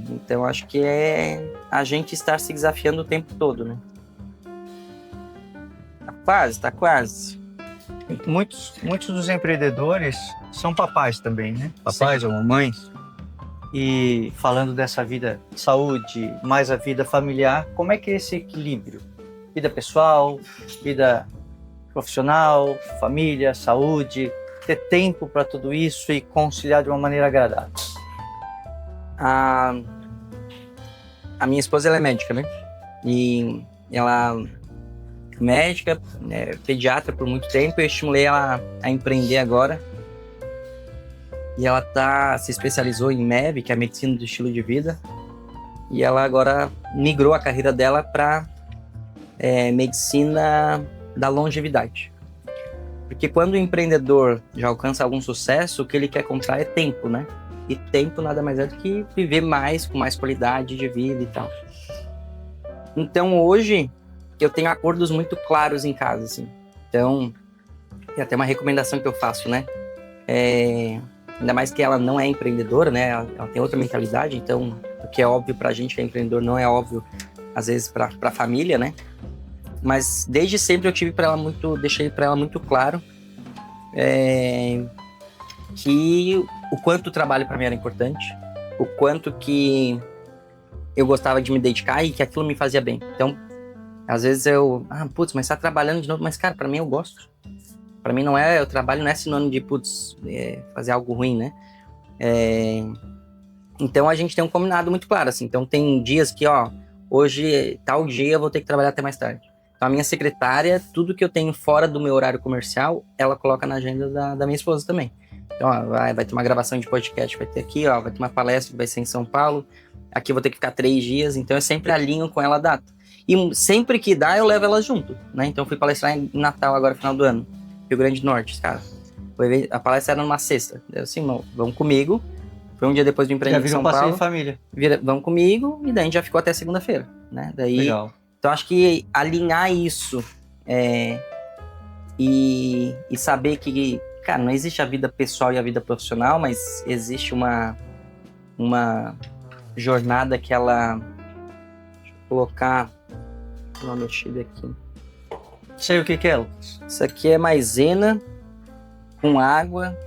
Então acho que é a gente estar se desafiando o tempo todo, né? Tá quase. Muitos dos empreendedores são papais também, né? Papais ou mamães. E falando dessa vida de saúde, mais a vida familiar, como é que é esse equilíbrio? Vida pessoal, vida profissional, família, saúde, ter tempo para tudo isso e conciliar de uma maneira agradável. A minha esposa, ela é médica, né? E ela é médica, pediatra por muito tempo. Eu estimulei ela a empreender agora. E ela se especializou em MEV, que é a medicina do estilo de vida. E ela agora migrou a carreira dela para medicina da longevidade. Porque quando o empreendedor já alcança algum sucesso, o que ele quer comprar é tempo, né? E tempo nada mais é do que viver mais, com mais qualidade de vida e tal. Então hoje eu tenho acordos muito claros em casa, assim. Então, tem até uma recomendação que eu faço, né? Ainda mais que ela não é empreendedora, né? Ela tem outra mentalidade, então o que é óbvio pra gente que é empreendedor não é óbvio, às vezes, pra família, né? Mas desde sempre eu deixei pra ela muito claro que o quanto o trabalho pra mim era importante, o quanto que eu gostava de me dedicar e que aquilo me fazia bem. Então, às vezes mas você tá trabalhando de novo, mas cara, pra mim eu gosto. Pra mim o trabalho não é sinônimo de, fazer algo ruim, né? Então a gente tem um combinado muito claro, assim. Então tem dias que, hoje, tal dia eu vou ter que trabalhar até mais tarde. Então a minha secretária, tudo que eu tenho fora do meu horário comercial, ela coloca na agenda da minha esposa também. Então, vai ter uma gravação de podcast, vai ter aqui, vai ter uma palestra que vai ser em São Paulo. Aqui eu vou ter que ficar 3 dias, então eu sempre alinho com ela a data. E sempre que dá, eu levo ela junto, né? Então eu fui palestrar em Natal agora, final do ano. Rio Grande do Norte, cara. A palestra era numa sexta. Eu assim, vamos comigo. Foi um dia depois do empreendimento em São Paulo. Já virou passeio de família. Vamos comigo, e daí a gente já ficou até segunda-feira, né? Legal. Então acho que alinhar isso e saber que, cara, não existe a vida pessoal e a vida profissional, mas existe uma jornada que ela... Deixa eu colocar uma mexida aqui. Sei o que é, Lucas. Isso aqui é maisena com água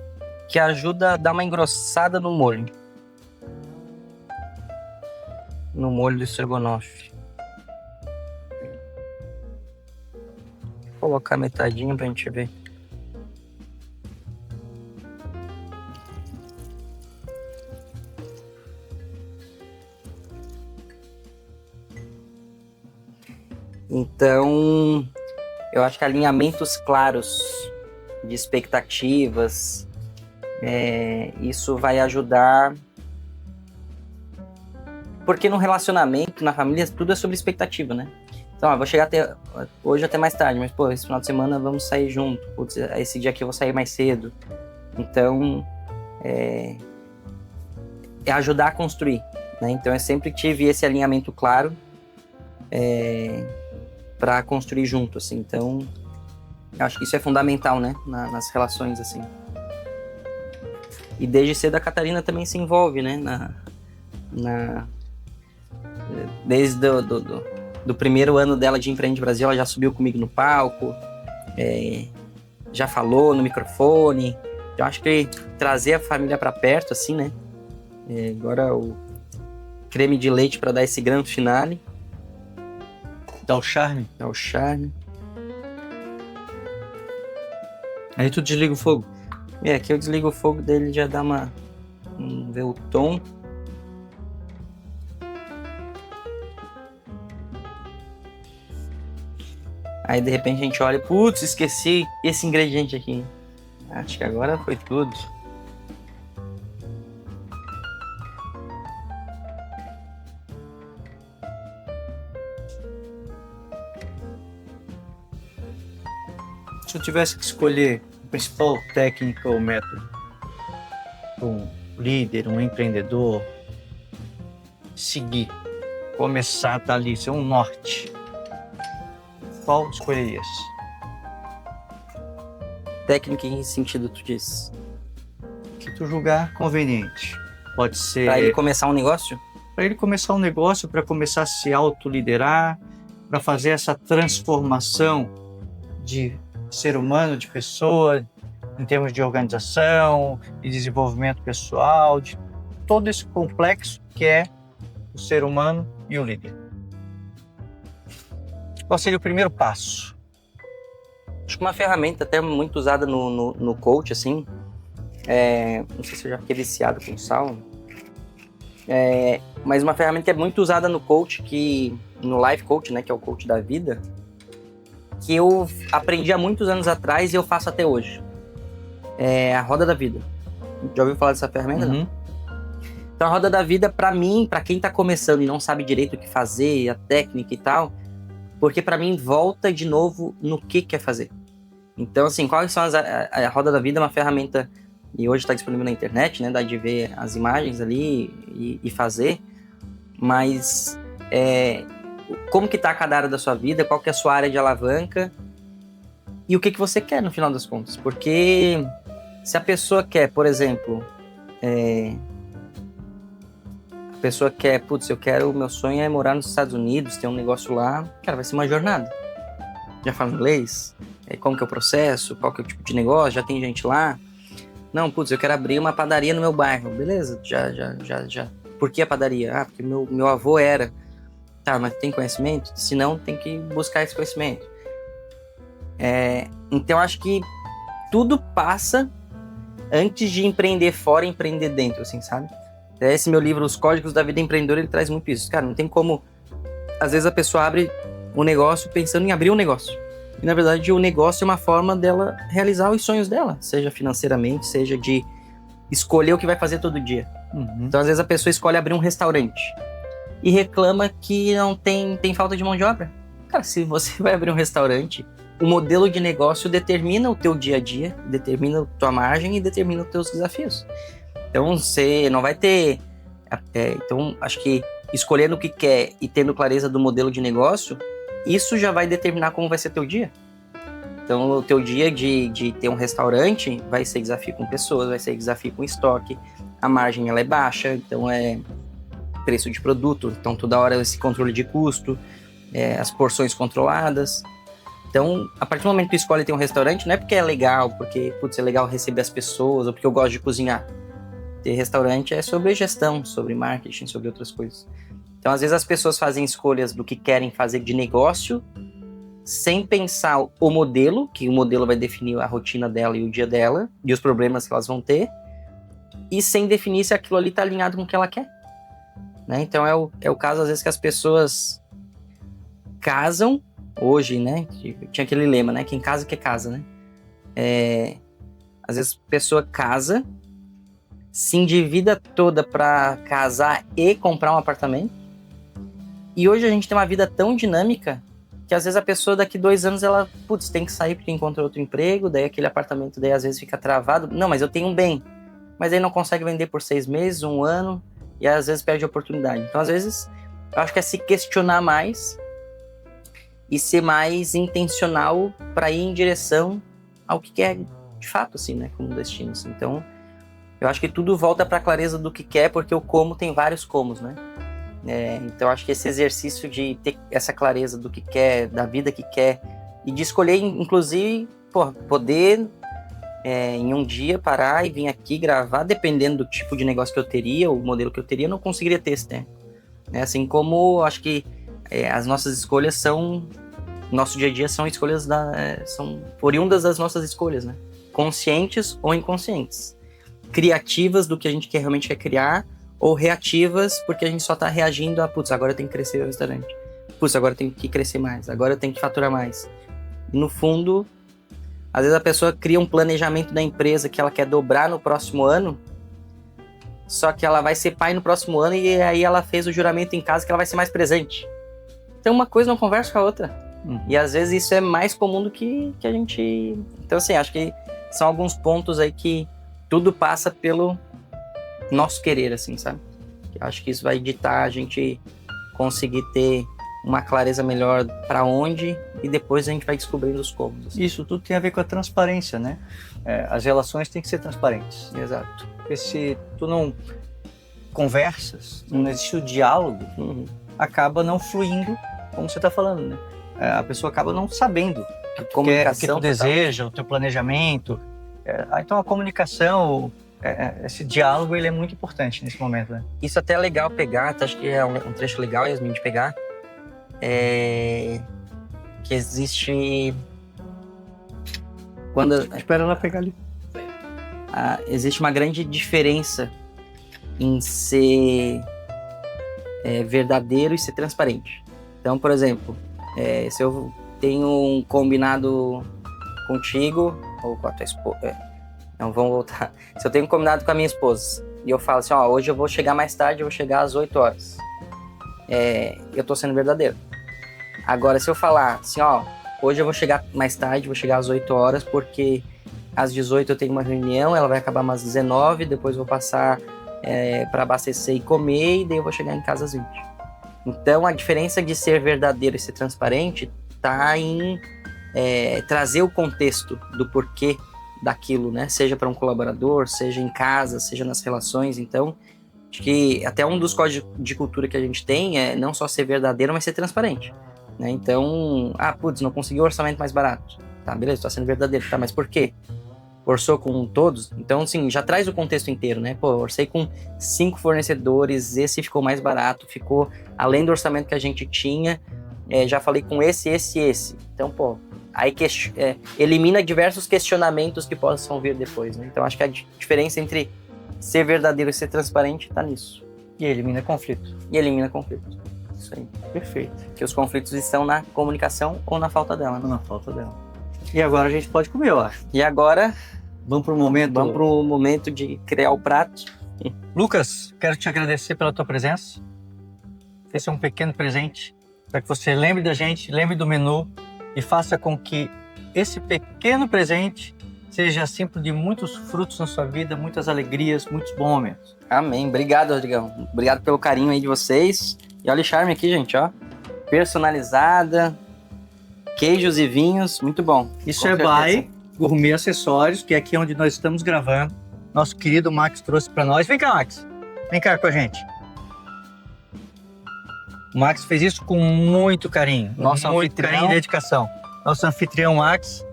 que ajuda a dar uma engrossada no molho. No molho do estrogonofe. Vou colocar metadinha pra gente ver. Então, eu acho que alinhamentos claros de expectativas, isso vai ajudar. Porque no relacionamento, na família, tudo é sobre expectativa, né? Então, vou chegar hoje até mais tarde, mas, esse final de semana vamos sair junto. Putz, esse dia aqui eu vou sair mais cedo. Então, é ajudar a construir, né? Então, eu sempre tive esse alinhamento claro para construir junto, assim. Então, eu acho que isso é fundamental, né? Nas relações, assim. E desde cedo a Catarina também se envolve, né? Desde do primeiro ano dela de Empreende Brasil, ela já subiu comigo no palco, já falou no microfone. Eu acho que trazer a família para perto, assim, né? Agora o creme de leite para dar esse grande finale. Dá o charme. Aí tu desliga o fogo. Aqui eu desligo o fogo dele, já dá ver o tom. Aí de repente a gente olha, putz, esqueci esse ingrediente aqui. Acho que agora foi tudo. Se eu tivesse que escolher a principal técnica ou método, um líder, um empreendedor, seguir, começar a estar ali, ser um norte, qual escolherias? Técnica em que sentido tu diz? que tu julgar conveniente. Pode ser Para ele começar um negócio? Para ele começar um negócio, para começar a se autoliderar, para fazer essa transformação de ser humano, de pessoa, em termos de organização, de desenvolvimento pessoal, de todo esse complexo que é o ser humano e o líder. Qual seria o primeiro passo? Acho que uma ferramenta até muito usada no coach, assim, não sei se eu já fiquei viciado com sal, mas uma ferramenta que é muito usada no coach, no life coach, né, que é o coach da vida, que eu aprendi há muitos anos atrás e eu faço até hoje. É a roda da vida. Já ouviu falar dessa ferramenta? Uhum. Não? Então a roda da vida, pra mim, pra quem tá começando e não sabe direito o que fazer, a técnica e tal, porque pra mim volta de novo no que quer fazer. Então, assim, quais são a roda da vida é uma ferramenta, e hoje está disponível na internet, né? Dá de ver as imagens ali e fazer, mas como que tá cada área da sua vida, qual que é a sua área de alavanca e o que você quer no final das contas. Porque se a pessoa quer, por exemplo, a pessoa quer, meu sonho é morar nos Estados Unidos, ter um negócio lá, cara, vai ser uma jornada. Já fala inglês? Como que é o processo? Qual que é o tipo de negócio? Já tem gente lá? Não, eu quero abrir uma padaria no meu bairro. Beleza, já. Por que a padaria? Porque meu avô era. Tá, mas tem conhecimento? Se não, tem que buscar esse conhecimento. Então, acho que tudo passa antes de empreender fora e empreender dentro, assim, sabe? Esse meu livro, Os Códigos da Vida Empreendedora, ele traz muito isso. Cara, não tem como... Às vezes a pessoa abre um negócio pensando em abrir um negócio. E, na verdade, o negócio é uma forma dela realizar os sonhos dela. Seja financeiramente, seja de escolher o que vai fazer todo dia. Uhum. Então, às vezes, a pessoa escolhe abrir um restaurante e reclama que não tem falta de mão de obra. Cara, se você vai abrir um restaurante, o modelo de negócio determina o teu dia a dia, determina a tua margem e determina os teus desafios. Então, você não vai ter... Então, acho que escolhendo o que quer e tendo clareza do modelo de negócio, isso já vai determinar como vai ser teu dia. Então, o teu dia de ter um restaurante vai ser desafio com pessoas, vai ser desafio com estoque, a margem ela é baixa, então é preço de produto, então toda hora esse controle de custo, as porções controladas. Então, a partir do momento que tu escolhe ter um restaurante, não é porque é legal, porque é legal receber as pessoas, ou porque eu gosto de cozinhar. Ter restaurante é sobre gestão, sobre marketing, sobre outras coisas. Então, às vezes as pessoas fazem escolhas do que querem fazer de negócio, sem pensar o modelo, que o modelo vai definir a rotina dela e o dia dela, e os problemas que elas vão ter, e sem definir se aquilo ali está alinhado com o que ela quer. Né? Então, é o caso, às vezes, que as pessoas casam, hoje, né? Tinha aquele lema, né? Quem casa, quer casa, né? Às vezes a pessoa casa, se endivida toda para casar e comprar um apartamento. E hoje a gente tem uma vida tão dinâmica que às vezes a pessoa daqui 2 anos ela, tem que sair porque encontrou outro emprego, daí aquele apartamento daí às vezes fica travado. Não, mas eu tenho um bem. Mas aí não consegue vender por 6 meses, 1 ano, e às vezes perde a oportunidade. Então às vezes eu acho que é se questionar mais e ser mais intencional para ir em direção ao que quer de fato, assim, né, como destino, assim. Então, eu acho que tudo volta para a clareza do que quer, porque o como tem vários comos, né? Então, acho que esse exercício de ter essa clareza do que quer, da vida que quer, e de escolher, inclusive, poder em um dia parar e vir aqui gravar, dependendo do tipo de negócio que eu teria, o modelo que eu teria, eu não conseguiria ter esse tempo. Assim como, acho que as nossas escolhas são... Nosso dia a dia são escolhas são oriundas das nossas escolhas, né? Conscientes ou inconscientes. Criativas do que a gente realmente quer criar, ou reativas porque a gente só tá reagindo a, agora eu tenho que crescer o restaurante. Agora eu tenho que crescer mais. Agora eu tenho que faturar mais. E no fundo, às vezes a pessoa cria um planejamento da empresa que ela quer dobrar no próximo ano, só que ela vai ser pai no próximo ano e aí ela fez o juramento em casa que ela vai ser mais presente. Então uma coisa não conversa com a outra. E às vezes isso é mais comum do que a gente... Então assim, acho que são alguns pontos aí que tudo passa pelo nosso querer, assim, sabe? Eu acho que isso vai ditar a gente conseguir ter uma clareza melhor para onde e depois a gente vai descobrindo os como. Assim. Isso tudo tem a ver com a transparência, né? As relações têm que ser transparentes. Exato. Porque se tu não conversas, não existe o diálogo, acaba não fluindo, como você está falando, né? A pessoa acaba não sabendo o que tu deseja, o teu planejamento. Então a comunicação, esse diálogo, ele é muito importante nesse momento, né? Isso até é legal pegar, acho que é um trecho legal, Yasmin, de pegar. Que existe... Espera ela pegar ali. Existe uma grande diferença em ser verdadeiro e ser transparente. Então, por exemplo, se eu tenho um combinado contigo ou com a tua esposa... Não, vamos voltar. Se eu tenho um combinado com a minha esposa e eu falo assim, hoje eu vou chegar mais tarde, eu vou chegar às 8 horas. Eu tô sendo verdadeiro. Agora, se eu falar assim, hoje eu vou chegar mais tarde, vou chegar às 8 horas, porque às 18 eu tenho uma reunião, ela vai acabar às 19, depois eu vou passar para abastecer e comer, e daí eu vou chegar em casa às 20. Então, a diferença de ser verdadeiro e ser transparente tá em trazer o contexto do porquê daquilo, né? Seja para um colaborador, seja em casa, seja nas relações. Então, acho que até um dos códigos de cultura que a gente tem é não só ser verdadeiro, mas ser transparente, né? Então, não consegui o orçamento mais barato. Tá, beleza, tô sendo verdadeiro. Tá, mas por quê? Orçou com todos? Então, assim, já traz o contexto inteiro, né? Pô, orcei com 5 fornecedores, esse ficou mais barato, ficou além do orçamento que a gente tinha, já falei com esse. Então, pô, aí elimina diversos questionamentos que possam vir depois, né? Então, acho que a diferença entre ser verdadeiro e ser transparente tá nisso. E elimina conflito. Isso aí. Perfeito. Que os conflitos estão na comunicação ou na falta dela, né? Na falta dela. E agora a gente pode comer, eu acho. E agora... Vamos para o momento de criar o prato. Lucas, quero te agradecer pela tua presença. Esse é um pequeno presente para que você lembre da gente, lembre do menu e faça com que esse pequeno presente seja símbolo de muitos frutos na sua vida, muitas alegrias, muitos bons momentos. Amém. Obrigado, Rodrigão. Obrigado pelo carinho aí de vocês. E olha o charme aqui, gente, ó. Personalizada, queijos e vinhos, muito bom. Isso é by Gourmet Acessórios, que é aqui onde nós estamos gravando. Nosso querido Max trouxe para nós. Vem cá, Max. Vem cá com a gente. O Max fez isso com muito carinho. Muito carinho e dedicação. Nosso anfitrião, Max.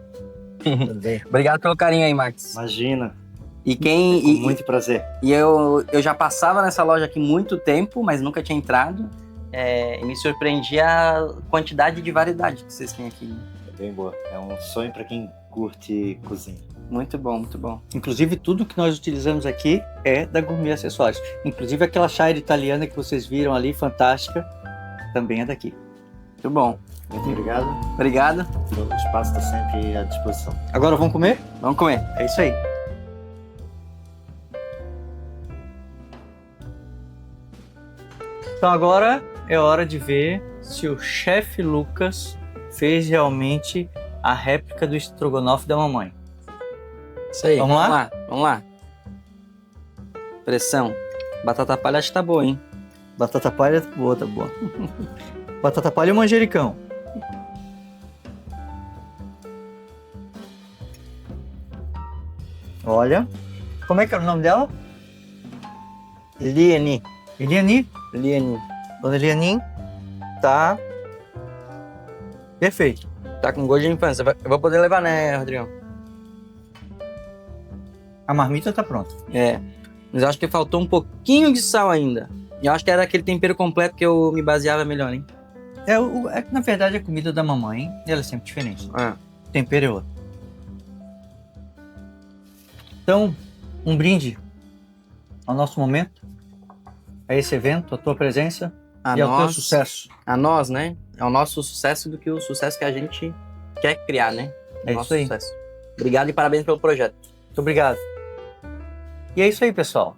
Obrigado pelo carinho aí, Max. Imagina. Com muito prazer. E eu já passava nessa loja aqui muito tempo, mas nunca tinha entrado. E me surpreendi a quantidade de variedade que vocês têm aqui. É bem boa. É um sonho para quem curte cozinha. Muito bom, muito bom. Inclusive, tudo que nós utilizamos aqui é da Gourmet Acessórios. Inclusive, aquela chaira italiana que vocês viram ali, fantástica, também é daqui. Muito bom. Muito obrigado. Obrigado. O espaço está sempre à disposição. Agora vamos comer? Vamos comer. É isso aí. Então agora é hora de ver se o chefe Lucas fez realmente a réplica do estrogonofe da mamãe. Isso aí. Vamos lá? Vamos lá. Pressão. Batata palha acho que tá boa, hein? Batata palha, boa, tá boa. Batata palha e manjericão. Olha. Como é que era o nome dela? Lieni. Eliani? Lieni. Dona Eliani, tá perfeito. Tá com gosto de infância. Eu vou poder levar, né, Rodrigão? A marmita tá pronta. Mas eu acho que faltou um pouquinho de sal ainda. Eu acho que era aquele tempero completo que eu me baseava melhor, hein? Na verdade, a comida da mamãe, ela é sempre diferente. O tempero é outro. Então, um brinde ao nosso momento, a esse evento, a tua presença e ao teu sucesso. A nós, né? É o nosso sucesso do que o sucesso que a gente quer criar, né? É nosso isso aí. Sucesso. Obrigado e parabéns pelo projeto. Muito obrigado. E é isso aí, pessoal.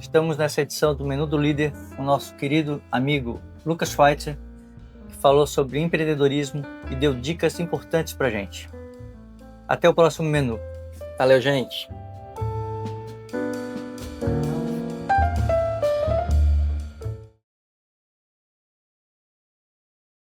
Estamos nessa edição do Menu do Líder com o nosso querido amigo Lucas Schweitzer, que falou sobre empreendedorismo e deu dicas importantes pra gente. Até o próximo menu. Valeu, gente.